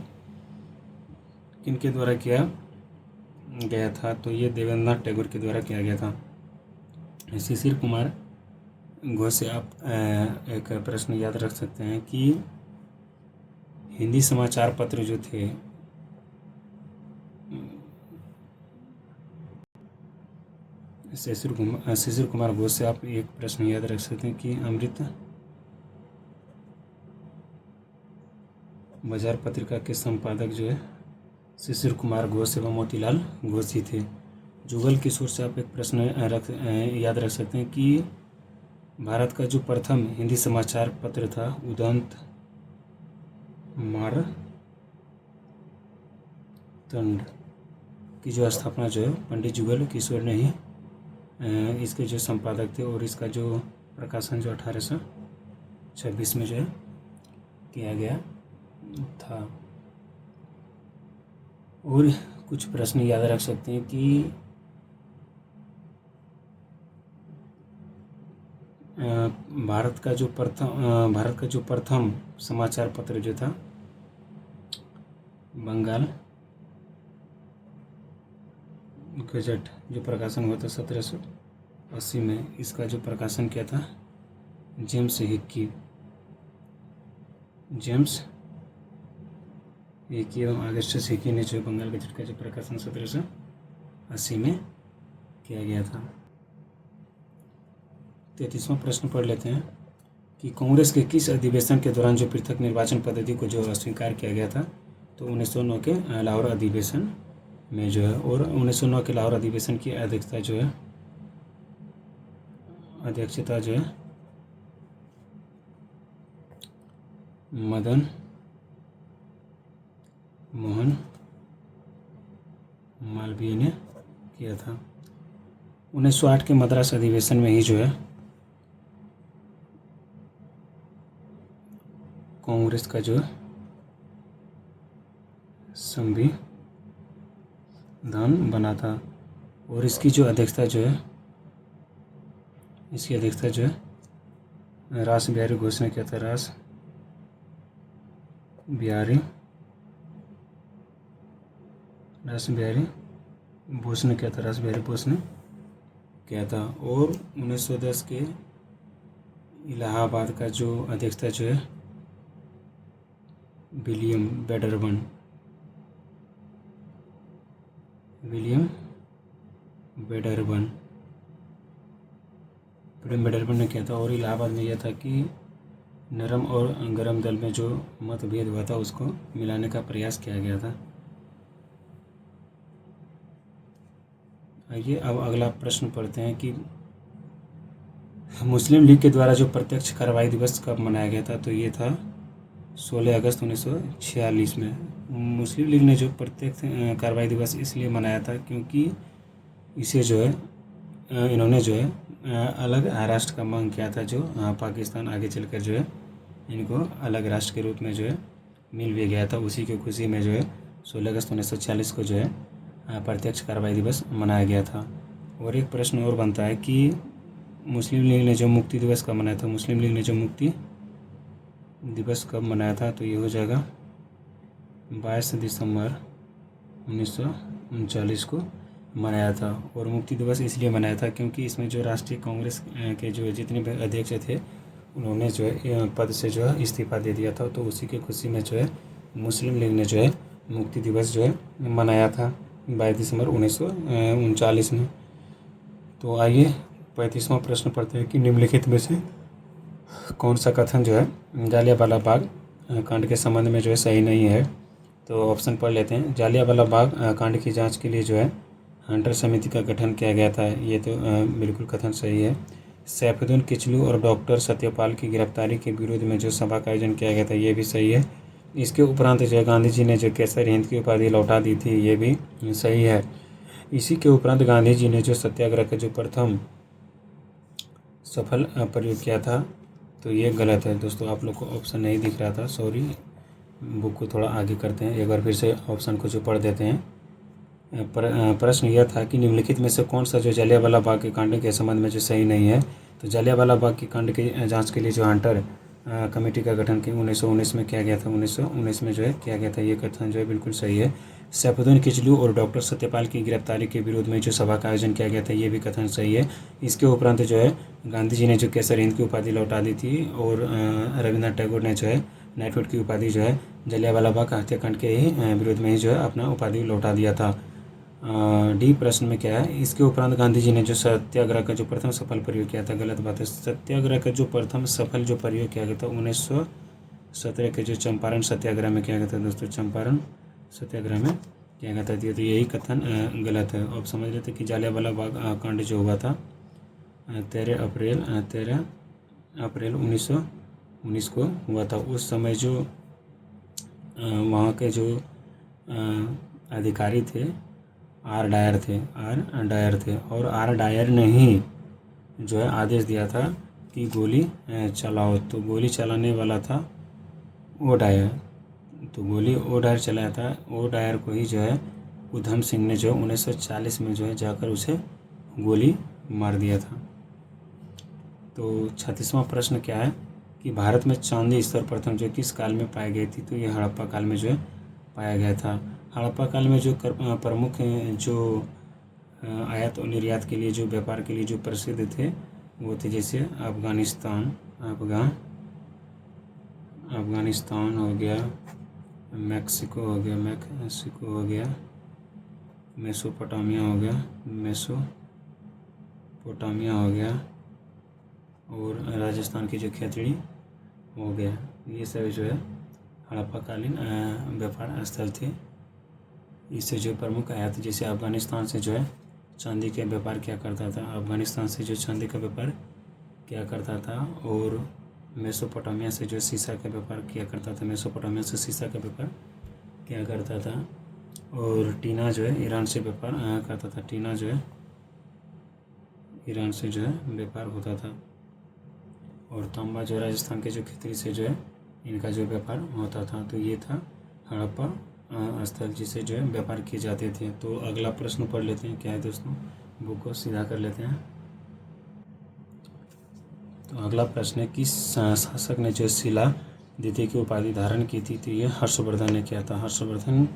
किनके द्वारा किया गया था। तो ये देवेंद्रनाथ टैगोर के द्वारा किया गया था। शिशिर कुमार घोष से आप एक प्रश्न याद रख सकते हैं कि हिंदी समाचार पत्र जो थे शिशिर कुमार घोष से आप एक प्रश्न याद रख सकते हैं कि अमृत बाजार पत्रिका के संपादक जो है शिशिर कुमार घोष एवं मोतीलाल घोष ही थे। जुगल किशोर से आप एक प्रश्न याद रख सकते हैं कि भारत का जो प्रथम हिंदी समाचार पत्र था उदंत मारतंड की जो स्थापना जो है पंडित जुगल किशोर ने ही इसके जो संपादक थे। और इसका जो प्रकाशन जो 1826 में जो है किया गया था। और कुछ प्रश्न याद रख सकते हैं कि भारत का जो प्रथम समाचार पत्र जो था बंगाल गजट जो प्रकाशन हुआ था 1780 में, इसका जो प्रकाशन किया था जेम्स हिक्की एवं अगस्टस हिक्की ने जो बंगाल गजट का जो प्रकाशन 1780 में किया गया था। 33वां प्रश्न पढ़ लेते हैं कि कांग्रेस के किस अधिवेशन के दौरान जो पृथक निर्वाचन पद्धति को जो अस्वीकार किया गया था। तो 1909 के लाहौर अधिवेशन में जो है, और 1909 के लाहौर अधिवेशन की अध्यक्षता जो है मदन मोहन मालवीय ने किया था। 1908 के मद्रास अधिवेशन में ही जो है कांग्रेस का जो संविधान बना था, और इसकी अध्यक्षता जो है रास बिहारी घोष ने किया था। रास बिहारी बोस ने किया था। और 1910 के इलाहाबाद का जो अध्यक्षता जो है विलियम वेडरबर्न ने किया था। और इलाहाबाद में यह था कि नरम और गरम दल में जो मतभेद हुआ था उसको मिलाने का प्रयास किया गया था। आइए अब अगला प्रश्न पढ़ते हैं कि मुस्लिम लीग के द्वारा जो प्रत्यक्ष कार्रवाई दिवस कब मनाया गया था, तो ये था 16 अगस्त 1946 में। मुस्लिम लीग ने जो प्रत्यक्ष कार्रवाई दिवस इसलिए मनाया था क्योंकि इसे जो है इन्होंने जो है अलग राष्ट्र का मांग किया था, जो पाकिस्तान आगे चलकर जो है इनको अलग राष्ट्र के रूप में जो है मिल भी गया था। उसी की खुशी में जो है 16 अगस्त 1946 को जो है प्रत्यक्ष कार्रवाई दिवस मनाया गया था। और एक प्रश्न और बनता है कि मुस्लिम लीग ने जो मुक्ति दिवस कब मनाया था। मुस्लिम लीग ने जो मुक्ति दिवस कब मनाया था, तो ये हो जाएगा 22 दिसंबर 1939 को मनाया था। और मुक्ति दिवस इसलिए मनाया था क्योंकि इसमें जो राष्ट्रीय कांग्रेस के जो जितने भी अध्यक्ष थे उन्होंने जो है पद से जो है इस्तीफा दे दिया था, तो उसी की खुशी में जो है मुस्लिम लीग ने जो है मुक्ति दिवस जो है मनाया था 22 दिसंबर 1939 में। तो आइए 35वां प्रश्न पढ़ते हैं कि निम्नलिखित में से कौन सा कथन जो है जालियांवाला बाग कांड के संबंध में जो है सही नहीं है। तो ऑप्शन पढ़ लेते हैं। जालियांवाला बाग कांड की जांच के लिए जो है हंटर समिति का गठन किया गया था, ये तो बिल्कुल कथन सही है। सैफुद्दीन किचलू और डॉक्टर सत्यपाल की गिरफ्तारी के विरोध में जो सभा का आयोजन किया गया था, ये भी सही है। इसके उपरांत जो गांधी जी ने जो केसर हिंद की उपाधि लौटा दी थी, ये भी सही है। इसी के उपरांत गांधी जी ने जो सत्याग्रह का जो प्रथम सफल प्रयोग किया था, तो ये गलत है दोस्तों। आप लोग को ऑप्शन नहीं दिख रहा था, सॉरी। बुक को थोड़ा आगे करते हैं, एक बार फिर से ऑप्शन को जो पढ़ देते हैं। प्रश्न यह था कि निम्नलिखित में से कौन सा जो जालियांवाला बाग के कांड के संबंध में जो सही नहीं है। तो जालियांवाला बाग के कांड की जांच के लिए जो हंटर कमेटी का गठन 1919 में किया गया था, 1919 में जो है किया गया था, ये कथन जो है बिल्कुल सही है। सैफुद्दीन किचलू और डॉक्टर सत्यपाल की गिरफ्तारी के विरोध में जो सभा का आयोजन किया गया था, ये भी कथन सही है। इसके उपरांत जो है गांधी जी ने जो केसर हिंद की उपाधि लौटा दी थी, और रविंद्रनाथ टैगोर ने जो है नाइटहुड की उपाधि जो है जालियांवाला बाग हत्याकांड के ही विरोध में ही जो है अपना उपाधि लौटा दिया था। डी प्रश्न में क्या है, इसके उपरांत गांधी जी ने जो सत्याग्रह का जो प्रथम सफल प्रयोग किया था, गलत बात है। सत्याग्रह का जो प्रथम सफल जो प्रयोग किया गया था 1917 के जो चंपारण सत्याग्रह में किया गया था दोस्तों, चंपारण सत्याग्रह में किया गया था, तो यही कथन गलत है। अब समझ लेते कि जालियांवाला बाग कांड जो हुआ था 13 अप्रैल 1919 को हुआ था। उस समय जो वहाँ के जो अधिकारी थे आर डायर थे, और आर डायर ने ही जो है आदेश दिया था कि गोली चलाओ। तो गोली चलाने वाला था ओ डायर, तो गोली ओ डायर चलाया था। ओ डायर को ही जो है उधम सिंह ने जो 1940 में जो है जाकर उसे गोली मार दिया था। तो 36वां प्रश्न क्या है कि भारत में चांदी सर्वप्रथम जो किस काल में पाई गई थी, तो ये हड़प्पा काल में जो है पाया गया था। हड़प्पा काल में जो प्रमुख जो आयात और निर्यात के लिए जो व्यापार के लिए जो प्रसिद्ध थे वो थे जैसे अफगानिस्तान हो गया, मैक्सिको हो गया, मेसोपोटामिया हो गया, और राजस्थान की जो खेतड़ी हो गया, ये सब जो है हड़प्पाकालीन व्यापार स्थल थे। इससे जो प्रमुख आयात, जैसे अफगानिस्तान से जो है चांदी का व्यापार क्या करता था, अफगानिस्तान से जो चांदी का व्यापार क्या करता था, और मेसोपोटामिया से जो सीसा का व्यापार किया करता था, मेसोपोटामिया से सीसा का व्यापार क्या करता था, और टीना जो है ईरान से व्यापार करता था, टीना जो है ईरान से जो है व्यापार होता था, और तांबा जो राजस्थान के जो खितरी से जो है इनका जो व्यापार होता था। तो ये था हड़प्पा स्थल जिसे जो है व्यापार किए जाते थे। तो अगला प्रश्न पढ़ लेते हैं, क्या है दोस्तों, बुक को सीधा कर लेते हैं। तो अगला प्रश्न है, किस शासक ने जो शिला द्वितीय की उपाधि धारण की थी, तो ये हर्षवर्धन ने किया था। हर्षवर्धन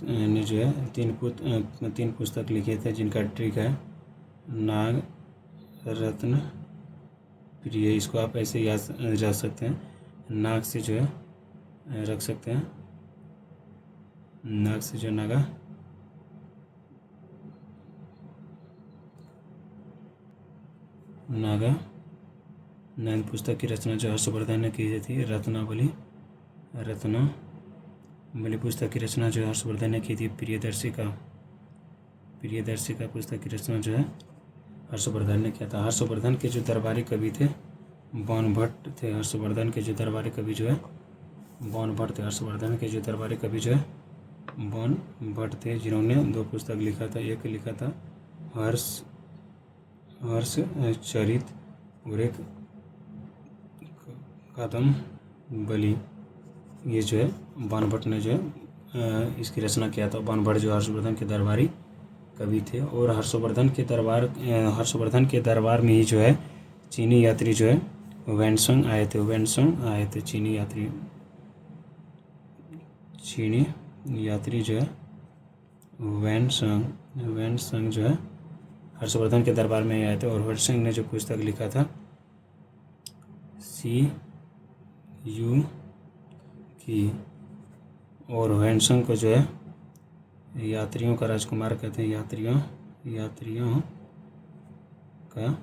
ने जो है तीन पुस्तक लिखे थे, जिनका ट्रिक है नाग रत्न प्रिय। इसको आप ऐसे याद जा सकते हैं, नाग से जो है रख सकते हैं, नाग से जो नागा, नागा। नैन पुस्तक की रचना जो हर्षवर्धन ने की थी, रत्नावली पुस्तक की रचना जो हर्षवर्धन ने की थी, प्रियदर्शिका पुस्तक की रचना जो है हर्षवर्धन ने किया था। हर्षवर्धन के जो दरबारी कवि थे बाणभट्ट थे। हर्षवर्धन के जो दरबारी कवि जो है बाणभट्ट थे। हर्षवर्धन के जो दरबारी कवि जो है बाणभट्ट थे, जिन्होंने 2 पुस्तक लिखा था। एक लिखा था हर्ष चरित और एक कादम्बली। ये जो है बाणभट्ट ने जो है इसकी रचना किया था। बाणभट्ट जो हर्षवर्धन के दरबारी कवि थे, और हर्षवर्धन के दरबार में ही जो है चीनी यात्री जो है वेनसंग आए थे। चीनी यात्री जो है वेनसंग जो है हर्षवर्धन के दरबार में ही आए थे, और वेनसंग ने जो पुस्तक लिखा था CU की, और वेनसंग को जो है यात्रियों का राजकुमार कहते हैं, यात्रियों का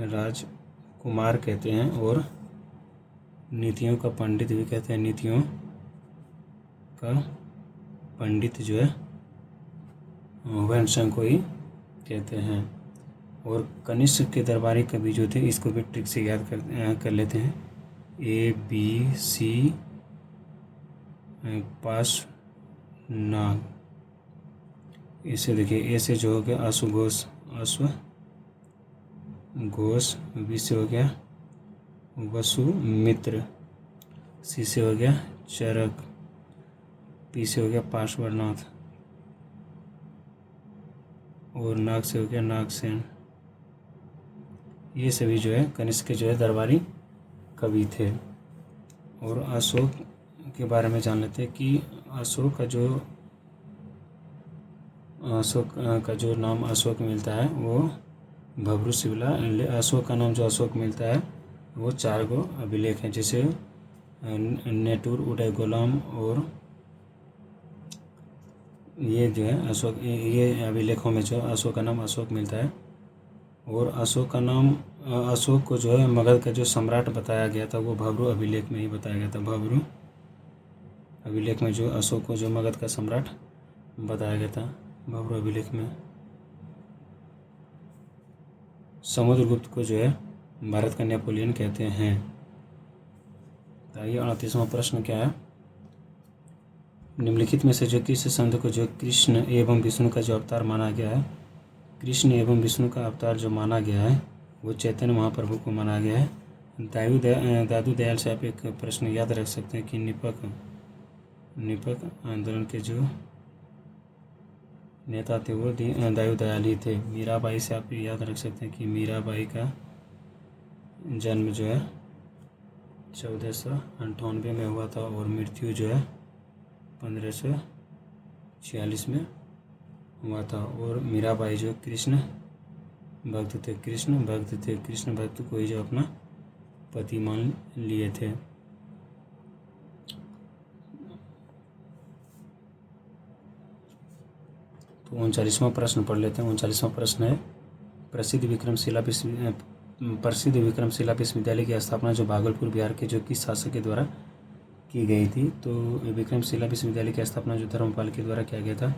राजकुमार कहते हैं, और नीतियों का पंडित भी कहते हैं। नीतियों का पंडित जो है वेनसंग को ही कहते हैं। और कनिष्क के दरबारी कवि जो थे, इसको भी ट्रिक से याद कर लेते हैं। ABC पास नाग। इसे देखिए, ए से जो हो गया अश्वघोष, बी से हो गया वसुमित्र, सी से हो गया चरक, पी से हो गया पार्श्वनाथ, और नाग से हो गया नागसेन। ये सभी जो है कनिष्क के जो है दरबारी कवि थे। और अशोक के बारे में जान लेते हैं कि अशोक का जो नाम अशोक मिलता है वो भब्रू शिवला। अशोक का नाम जो अशोक मिलता है वो 4 गो अभिलेख हैं, जैसे नेटूर, उदय गुलाम, और ये जो है अशोक, ये अभिलेखों में जो अशोक का नाम अशोक मिलता है। और अशोक को जो है मगध का जो सम्राट बताया गया था वो भब्रू अभिलेख में ही बताया गया था। भब्रू अभिलेख में जो अशोक को जो मगध का सम्राट बताया गया था, भब्रू अभिलेख में। समुद्रगुप्त को जो है भारत का नेपोलियन कहते हैं। आइए 38वां प्रश्न क्या है, निम्नलिखित में से जो किस संत को जो कृष्ण एवं विष्णु का जो अवतार माना गया है, कृष्ण एवं विष्णु का अवतार जो माना गया है वो चैतन्य महाप्रभु को माना गया है। दादू दयाल से आप एक प्रश्न याद रख सकते हैं कि निपक आंदोलन के जो नेता थे वो दादू दयाल ही थे। मीराबाई से आप याद रख सकते हैं कि मीराबाई का जन्म जो है 1498 में हुआ था, और मृत्यु जो है 1546 में हुआ था। और मीराबाई जो कृष्ण भक्त थे, कृष्ण भक्त को ही जो अपना पति मान लिए थे। तो 39वां प्रश्न पढ़ लेते हैं। 39वां प्रश्न है, प्रसिद्ध विक्रमशिला विश्वविद्यालय की स्थापना जो भागलपुर बिहार के जो किस शासक के द्वारा की गई थी। तो विक्रमशिला विश्वविद्यालय की स्थापना जो धर्मपाल के द्वारा किया गया था।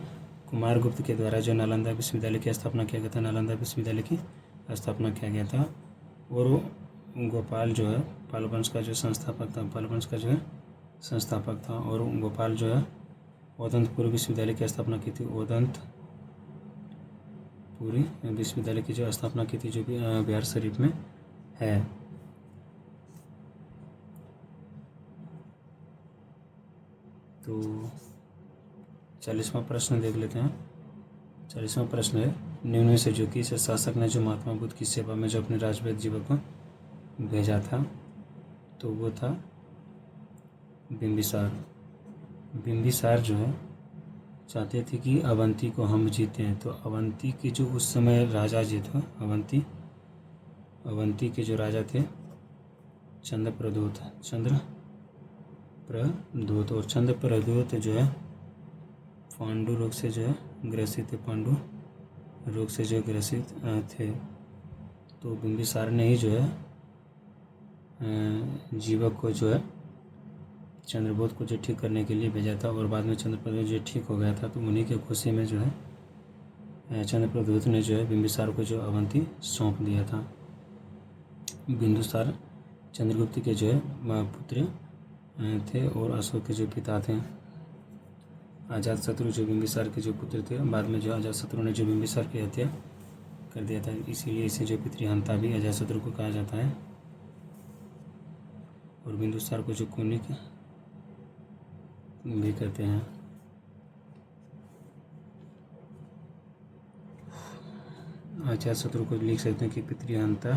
कुमारगुप्त के द्वारा जो नालंदा विश्वविद्यालय की स्थापना किया गया था, नालंदा विश्वविद्यालय की स्थापना किया गया था। और गोपाल जो है पालवंश का जो संस्थापक था, पालवंश का जो है संस्थापक था। और गोपाल जो है ओदंतपुर विश्वविद्यालय की स्थापना की थी, ओदंतपुरी विश्वविद्यालय की जो स्थापना की थी, जो कि बिहार शरीफ में है। तो 40वां प्रश्न देख लेते हैं। 40वां प्रश्न है, निम्न में से जो कि इस शासक ने जो महात्मा बुद्ध की सेवा में जो अपने राजवैद्य जीवक को भेजा था, तो वो था बिंबिसार। बिंबिसार जो है चाहते थे कि अवंती को हम जीते हैं। तो अवंती के जो उस समय राजा जी थे, अवंती के जो राजा थे चंद्रप्रद्योत। और चंद्रप्रद्योत जो है पांडु रोग से जो है ग्रसित थे, पांडु रोग से जो ग्रसित थे। तो बिंबिसार ने ही जो है जीवक को जो है चंद्रबोध को जो ठीक करने के लिए भेजा था। और बाद में चंद्रप्रद्योत जो ठीक हो गया था, तो उन्हीं के खुशी में जो है चंद्रप्रद्योत ने जो है बिंबिसार को जो अवंती सौंप दिया था। बिंदुसार चंद्रगुप्त के जो है पुत्र थे और अशोक के जो पिता थे। अजातशत्रु जो बिंबिसार के जो पुत्र थे, बाद में जो अजातशत्रु ने जो बिंबिसार की हत्या कर दिया था, इसीलिए इसे जो पितृहंता भी अजातशत्रु को कहा जाता है। और बिंदुसार को जो कुनिक भी कहते हैं। अजातशत्रु को लिख सकते हैं कि पितृहंता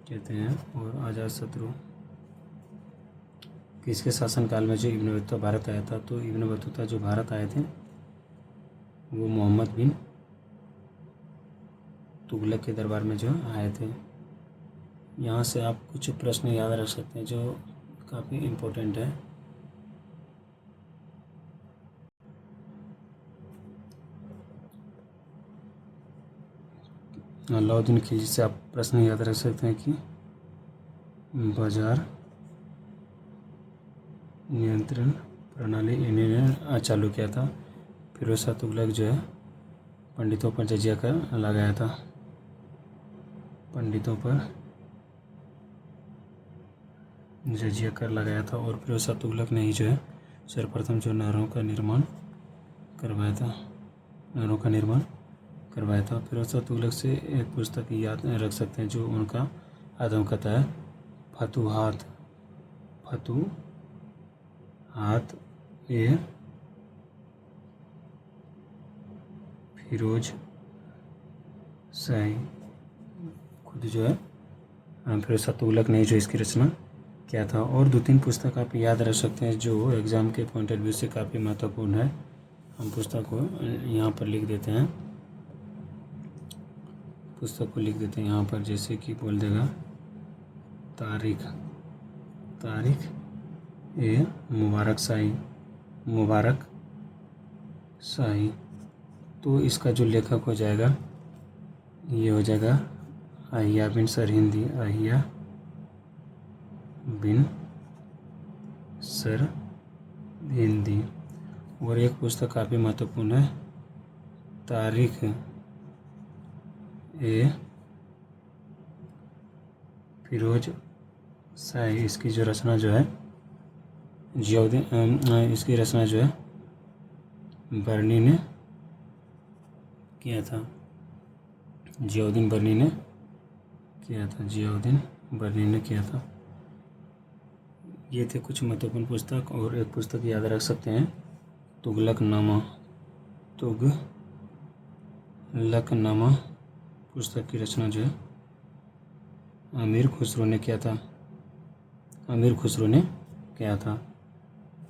कहते हैं। और अजातशत्रु किसके शासनकाल में जो इब्न बतूता भारत आया था, तो इब्न बतूता जो भारत आए थे वो मोहम्मद बिन तुगलक के दरबार में जो आए थे। यहाँ से आप कुछ प्रश्न याद रख सकते हैं जो काफ़ी इम्पोर्टेंट है। अलाउद्दीन खिलजी से आप प्रश्न याद रख सकते हैं कि बाजार नियंत्रण प्रणाली इन्होंने चालू किया था। फिरोज शाह तुगलक जो है पंडितों पर जजिया कर लगाया था, पंडितों पर जजिया कर लगाया था। और फिरोज शाह तुगलक ने ही जो है सर्वप्रथम जो नहरों का निर्माण करवाया था। फिरोज शाह तुगलक से एक पुस्तक याद रख सकते हैं जो उनका आत्मकथा है, फतूहात ए फिरोज शाही। खुद जो है फिरोज शाह तुगलक ने जो इसकी रचना किया था। और 2-3 पुस्तक आप याद रख सकते हैं जो एग्ज़ाम के पॉइंट ऑफ व्यू से काफ़ी महत्वपूर्ण है। हम पुस्तक को यहाँ पर लिख देते हैं, यहाँ पर, जैसे कि बोल देगा तारिक ए मुबारक शाही। तो इसका जो लेखक हो जाएगा ये हो जाएगा अहिया बिन सरहिंदी। और एक पुस्तक काफ़ी महत्वपूर्ण है, तारिख ए फिरोज शाही। इसकी जो रचना जो है इसकी रचना जो है बर्नी ने किया था, जियाउद्दीन बर्नी ने किया था। ये थे कुछ महत्वपूर्ण पुस्तक। और एक पुस्तक याद रख सकते हैं तुगलकनामा पुस्तक की रचना जो है अमीर खुसरो ने किया था।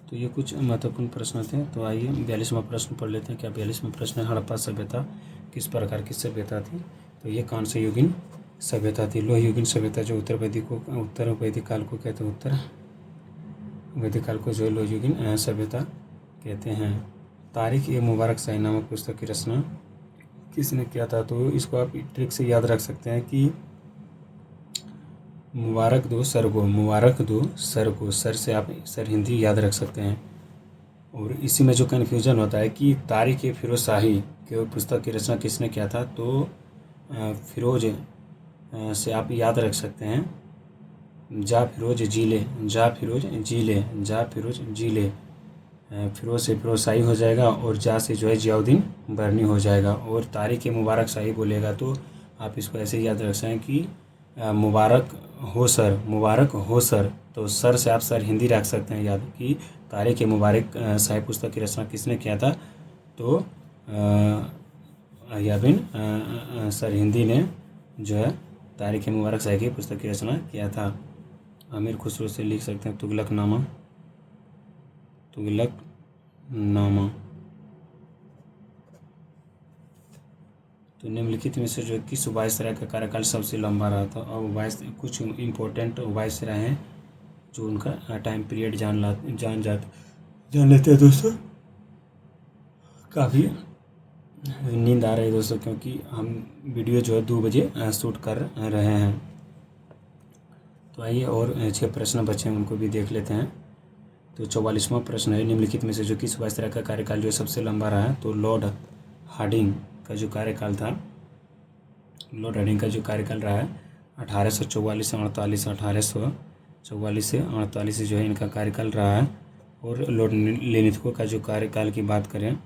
तो ये कुछ महत्वपूर्ण प्रश्न थे। तो आइए 42वां प्रश्न पढ़ लेते हैं। क्या 42वां प्रश्न है, हड़प्पा सभ्यता किस प्रकार की सभ्यता थी? तो ये कौन सी युगीन सभ्यता थी? लोह युगीन सभ्यता जो उत्तर वैदिक काल को कहते हैं, उत्तर वैदिक काल को जो लोह युगीन सभ्यता कहते हैं। तारिख ए मुबारक शाही नामक पुस्तक की रचना किसने किया था? तो इसको आप ट्रिक से याद रख सकते हैं कि मुबारक दो सर को, मुबारक दो सर को, सर से आप सर हिंदी याद रख सकते हैं। और इसी में जो कन्फ्यूज़न होता है कि तारिक फिरोज शाही के पुस्तक की रचना किसने किया था, तो फिरोज से आप याद रख सकते हैं जा फिरोज जी ले, जा फिरोज जी ले, जा फिरोज जी ले। फिरोज से फिरोज शाही हो जाएगा और जा से जो है जियाउद्दीन बरनी हो जाएगा। और तारिक मुबारक शाही बोलेगा तो आप इसको ऐसे याद रख सकते हैं कि मुबारक हो सर, मुबारक हो सर। तो सर से आप सर हिंदी रख सकते हैं याद कि तारिक मुबारक शाही पुस्तक की रचना किसने किया था, तो याबिन सर हिंदी ने जो है तारिक मुबारक शाही की पुस्तक की रचना किया था। अमीर खुसरो से लिख सकते हैं तुगलकनामा, तुगलकनामा। तो निम्नलिखित में से जो किस वायसराय का कार्यकाल सबसे लंबा रहा था। और कुछ इम्पोर्टेंट वायसराय हैं जो उनका टाइम पीरियड जान लेते हैं दोस्तों। काफ़ी नींद आ रही है दोस्तों, क्योंकि हम वीडियो जो है 2 बजे शूट कर रहे हैं। तो आइए और 6 प्रश्न बचे हैं उनको भी देख लेते हैं। तो 44वां प्रश्न है, निम्नलिखित में से जो किस वायसराय का कार्यकाल जो सबसे लंबा रहा है, तो लॉर्ड हार्डिंग का जो कार्यकाल था, लॉर्ड हार्डिंग का जो कार्यकाल रहा है 1844 से 48, 1844 से 48 जो है इनका कार्यकाल रहा है। और लॉर्ड लिनिथगो का जो कार्यकाल की बात करें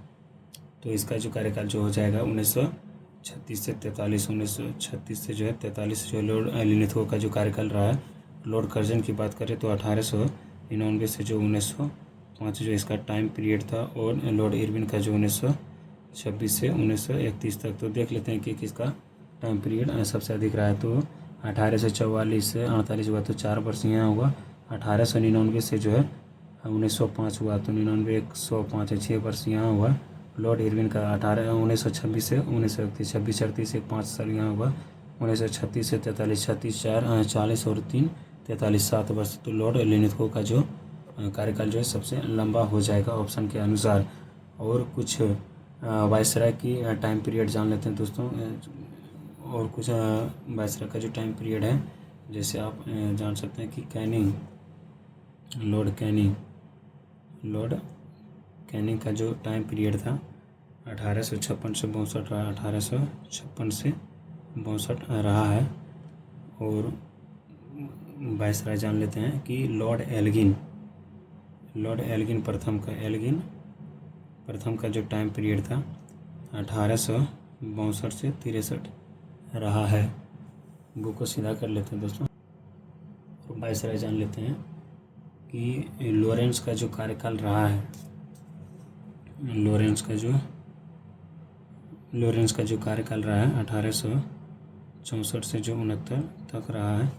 तो इसका जो कार्यकाल जो हो जाएगा 1936 से 43, 1936 से जो है 43 जो लॉर्ड लिनिथगो का जो कार्यकाल रहा है। लॉर्ड कर्जन की बात करें तो 1899 से जो 1905 जो इसका टाइम पीरियड था। और लॉर्ड इरविन का जो 1926 से 1931 तक। तो देख लेते हैं कि किसका टाइम पीरियड सबसे अधिक रहा है। तो 1844 से 48 हुआ तो 4 वर्ष यहाँ हुआ। 1899 से जो है 1905 हुआ तो 99 105 6 वर्ष यहाँ हुआ। लॉर्ड इरविन का 1926 से 1931, 26 38 एक 5 साल यहाँ हुआ। 1936 से 43, 36 4 40 और 3 43 7 वर्ष। तो लॉर्ड लिनिथगो का जो कार्यकाल जो है सबसे लंबा हो जाएगा ऑप्शन के अनुसार। और कुछ वायसराय की टाइम पीरियड जान लेते हैं दोस्तों। और कुछ वायसराय का जो टाइम पीरियड है, जैसे आप जान सकते हैं कि कैनिंग, लॉर्ड कैनिंग का जो टाइम पीरियड था 1856 से 62 रहा, 1856 से 62 रहा है। और वायसराय जान लेते हैं कि लॉर्ड एल्गिन प्रथम का जो टाइम पीरियड था 1862 से 63 रहा है। बुक को सीधा कर लेते हैं दोस्तों। और वायसराय जान लेते हैं कि लॉरेंस का जो कार्यकाल रहा है, लॉरेंस का जो कार्यकाल रहा है 1864 से जो 69 तक रहा है।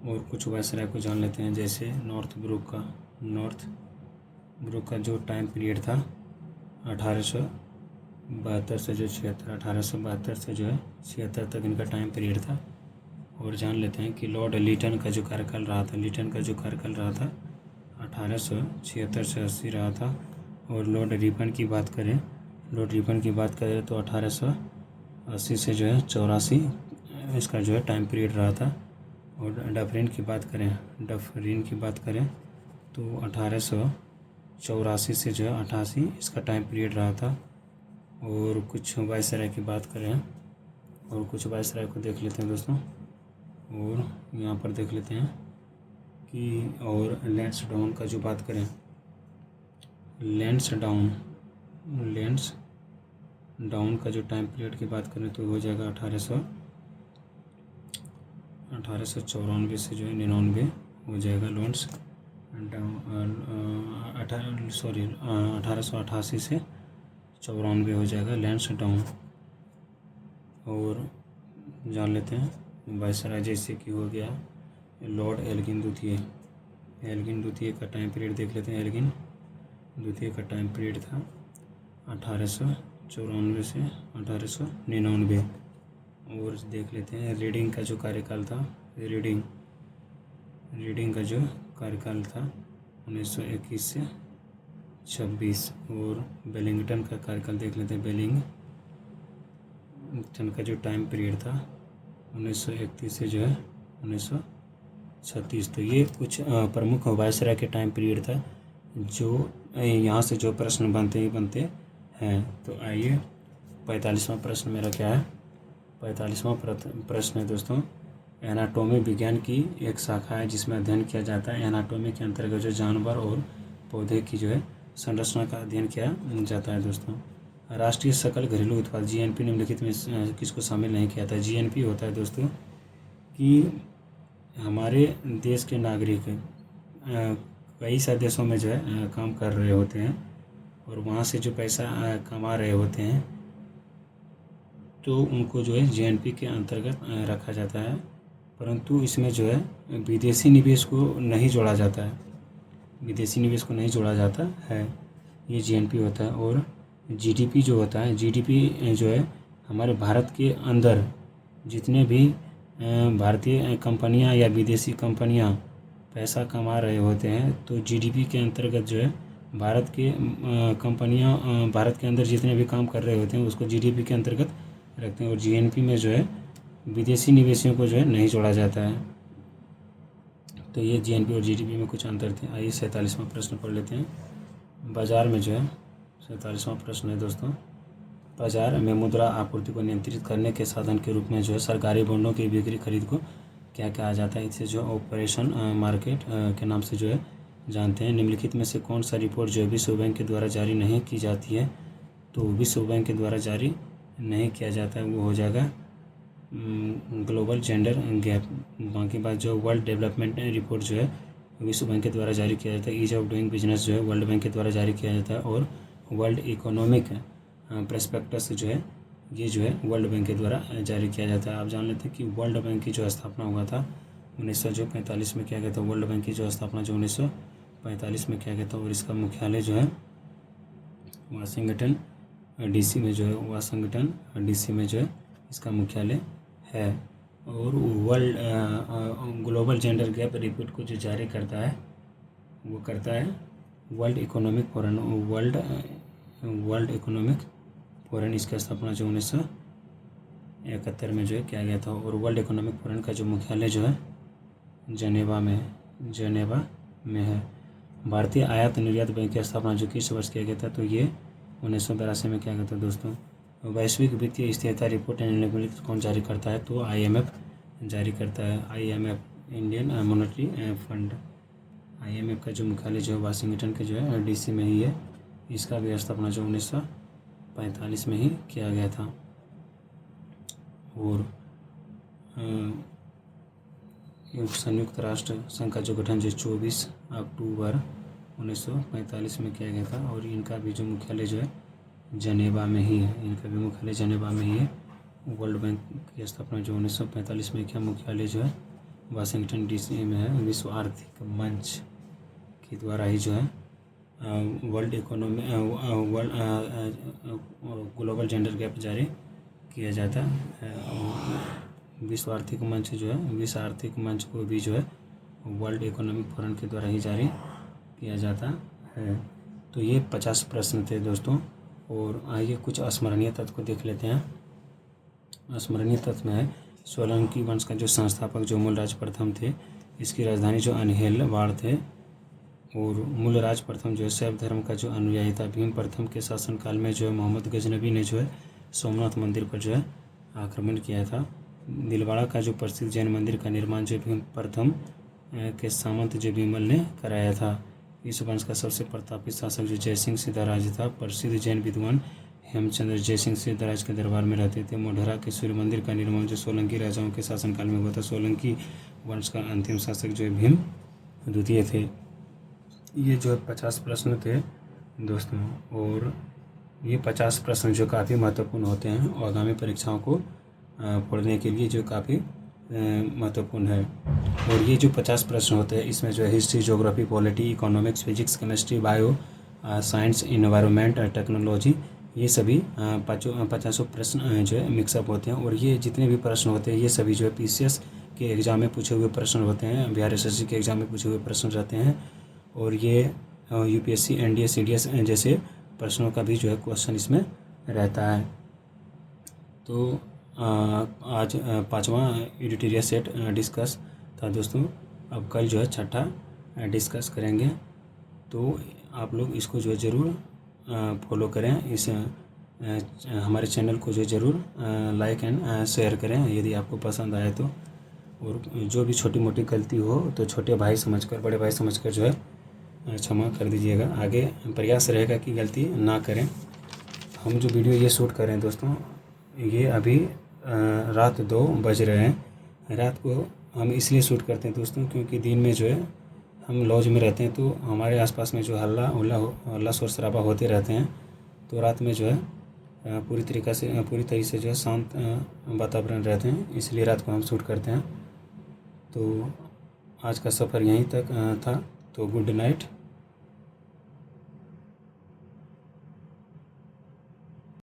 और कुछ वायसराय को जान लेते हैं, जैसे नॉर्थ ब्रुक का जो टाइम पीरियड था 1872 से जो 76, 1872 से जो है 76 तक इनका टाइम पीरियड था। और जान लेते हैं कि लॉर्ड लीटन का जो कार्यकाल रहा था 1876 से 80 रहा था। और लॉर्ड रिपन की बात करें तो 1880 से जो है 84 इसका जो है टाइम पीरियड रहा था। और डफरिन की बात करें तो 1884 से जो है 88 इसका टाइम पीरियड रहा था। और कुछ वायसराय की बात करें और कुछ वायसराय को देख लेते हैं दोस्तों। और यहाँ पर देख लेते हैं कि और लैंसडाउन का जो बात करें, लैंसडाउन का जो टाइम पीरियड की बात करें तो हो जाएगा 1894 से जो है 99 हो जाएगा। 1888 से 94 हो जाएगा लैंसडाउन। और जान लेते हैं वायसराय जैसे कि हो गया लॉर्ड एल्गिन द्वितीय का टाइम पीरियड देख लेते हैं। एल्गिन द्वितीय का टाइम पीरियड था 1894 से 1899। और देख लेते हैं रीडिंग का जो कार्यकाल था, रीडिंग का जो कार्यकाल था 1921 से 26। और बेलिंगटन का कार्यकाल देख लेते हैं। बेलिंगटन का जो टाइम पीरियड था 1931 से जो है 36। तो ये कुछ प्रमुख वायसराय के टाइम पीरियड था जो यहाँ से जो प्रश्न बनते ही बनते हैं। तो आइए 45वां प्रश्न मेरा क्या है। 45वां प्रश्न है दोस्तों, एनाटॉमी विज्ञान की एक शाखा है जिसमें अध्ययन किया जाता है। एनाटॉमी के अंतर्गत जो जानवर और पौधे की जो है संरचना का अध्ययन किया जाता है दोस्तों। राष्ट्रीय सकल घरेलू उत्पाद जीएनपी निम्नलिखित में किसको शामिल नहीं किया था। जीएनपी होता है दोस्तों कि हमारे देश के नागरिक कई सारे देशों में जो है काम कर रहे होते हैं और वहाँ से जो पैसा कमा रहे होते हैं तो उनको जो है जीएनपी के अंतर्गत रखा जाता है, परंतु इसमें जो है विदेशी निवेश को नहीं जोड़ा जाता है। विदेशी निवेश को नहीं जोड़ा जाता है, ये जीएनपी होता है। और जीडीपी जो होता है, जीडीपी जो है हमारे भारत के अंदर जितने भी भारतीय कंपनियां या विदेशी कंपनियां पैसा कमा रहे होते हैं तो जीडीपी के अंतर्गत जो है भारत के कंपनियां भारत के अंदर जितने भी काम कर रहे होते हैं उसको जीडीपी के अंतर्गत रखते हैं। और जीएनपी में जो है विदेशी निवेशों को जो है नहीं जोड़ा जाता है। तो ये जीएनपी और जीडीपी में कुछ अंतर थे। आइए 47वां प्रश्न पढ़ लेते हैं। बाजार में जो है 47वां प्रश्न है दोस्तों, बाजार में मुद्रा आपूर्ति को नियंत्रित करने के साधन के रूप में जो है सरकारी बॉन्डों की बिक्री खरीद को क्या कहा जाता है। इसे जो ऑपरेशन मार्केट के नाम से जो है जानते हैं। निम्नलिखित में से कौन सा रिपोर्ट जो है विश्व बैंक के द्वारा जारी नहीं की जाती है। तो विश्व बैंक के द्वारा जारी नहीं किया जाता है वो हो जाएगा ग्लोबल जेंडर गैप। बाकी बात जो वर्ल्ड डेवलपमेंट रिपोर्ट जो है विश्व बैंक के द्वारा जारी किया जाता है। ईज ऑफ डूइंग बिजनेस जो है वर्ल्ड बैंक के द्वारा जारी किया जाता है। और वर्ल्ड इकोनॉमिक प्रोस्पेक्टस जो है ये जो है वर्ल्ड बैंक के द्वारा जारी किया जाता है। आप जान लेते हैं कि वर्ल्ड बैंक की जो स्थापना हुआ था 1945 में किया गया था। वर्ल्ड बैंक की जो स्थापना जो 1945 में किया गया था और इसका मुख्यालय जो है वाशिंगटन डीसी में जो है वाशिंगटन डीसी में जो है इसका मुख्यालय है। और world global gender gap report को जो जारी करता है वो करता है world economic forum. World economic forum इसका स्थापना जो 1971 में जो है किया गया था। और वर्ल्ड इकोनॉमिक फोरम का जो मुख्यालय जो है जनेवा में है। भारतीय आयात निर्यात बैंक की स्थापना जो किस वर्ष किया गया था। तो ये 1982 में किया गया था दोस्तों। वैश्विक वित्तीय स्थिरता रिपोर्ट निम्नलिखित कौन जारी करता है। तो आईएमएफ जारी करता है। IMF Indian monetary fund. IMF का जो मुख्यालय जो है वाशिंगटन के जो है डीसी में ही है। इसका भी स्थापना जो 1945 में ही किया गया था। और संयुक्त राष्ट्र संघ का जो गठन जो 24 अक्टूबर 1945 में किया गया था। और इनका भी जो मुख्यालय जो है जनेवा में ही है। इनका भी मुख्यालय जनेवा में ही है। वर्ल्ड बैंक की स्थापना जो 1945 में किया, मुख्यालय जो है वाशिंगटन डीसी में है। विश्व आर्थिक मंच के द्वारा ही जो है world economy global gender gap जारी किया जाता है। विश्व आर्थिक मंच जो है विश्व आर्थिक मंच को भी जो है वर्ल्ड इकोनॉमिक फोरम के द्वारा ही जारी किया जाता है। तो ये 50 प्रश्न थे दोस्तों। और आइए कुछ अस्मरणीय तथ्य को देख लेते हैं। स्मरणीय तथ्य में है सोलंकी वंश का जो संस्थापक जो मूलराज प्रथम थे, इसकी राजधानी जो अनहेलवाड़ थे। और मूलराज प्रथम जो है शैव धर्म का जो अनुयायी था। भीम प्रथम के शासनकाल में जो है मोहम्मद गजनबी ने जो है सोमनाथ मंदिर पर जो है आक्रमण किया था। दिलवाड़ा का जो प्रसिद्ध जैन मंदिर का निर्माण जो भीम प्रथम के सामंत जो विमल ने कराया था। इस वंश का सबसे प्रतापी शासक जो जयसिंह सिद्धाराज था। प्रसिद्ध जैन विद्वान हेमचंद्र जयसिंह सिद्धाराज के दरबार में रहते थे। मोढेरा के सूर्य मंदिर का निर्माण जो सोलंकी राजाओं के शासनकाल में हुआ था। सोलंकी वंश का अंतिम शासक जो है भीम द्वितीय थे। ये जो 50 प्रश्न थे दोस्तों। और ये 50 प्रश्न जो काफ़ी महत्वपूर्ण होते हैं और आगामी परीक्षाओं को पढ़ने के लिए जो काफ़ी महत्वपूर्ण है। और ये जो 50 प्रश्न होते हैं इसमें जो है history, geography, polity, economics, physics, chemistry, bio science, environment, technology, ये सभी 50 प्रश्न जो है मिक्सअप होते हैं। और ये जितने भी प्रश्न होते हैं ये सभी जो है पीसीएस के एग्ज़ाम में पूछे हुए प्रश्न होते हैं, बिहार एसएससी के एग्ज़ाम में पूछे हुए प्रश्न रहते हैं। और ये यूपीएससी, एनडीए, सीडीएस जैसे प्रश्नों का भी जो है क्वेश्चन इसमें रहता है। तो आज 5वां एडिटोरियल सेट डिस्कस था दोस्तों। अब कल जो है छठा डिस्कस करेंगे। तो आप लोग इसको जो है ज़रूर फॉलो करें। इस हमारे चैनल को जो ज़रूर लाइक एंड शेयर करें यदि आपको पसंद आए तो। और जो भी छोटी मोटी गलती हो तो छोटे भाई समझकर, बड़े भाई समझकर जो है क्षमा कर दीजिएगा। आगे प्रयास रहेगा कि गलती ना करें। हम जो वीडियो ये शूट कर रहे हैं दोस्तों, ये अभी रात 2 बज रहे हैं। रात को हम इसलिए शूट करते हैं दोस्तों क्योंकि दिन में जो है हम लॉज में रहते हैं, तो हमारे आसपास में जो हल्ला शोर शराबा होते रहते हैं। तो रात में जो है पूरी तरीक़े से जो है शांत वातावरण रहते हैं, इसलिए रात को हम शूट करते हैं। तो आज का सफ़र यहीं तक था। तो गुड नाइट।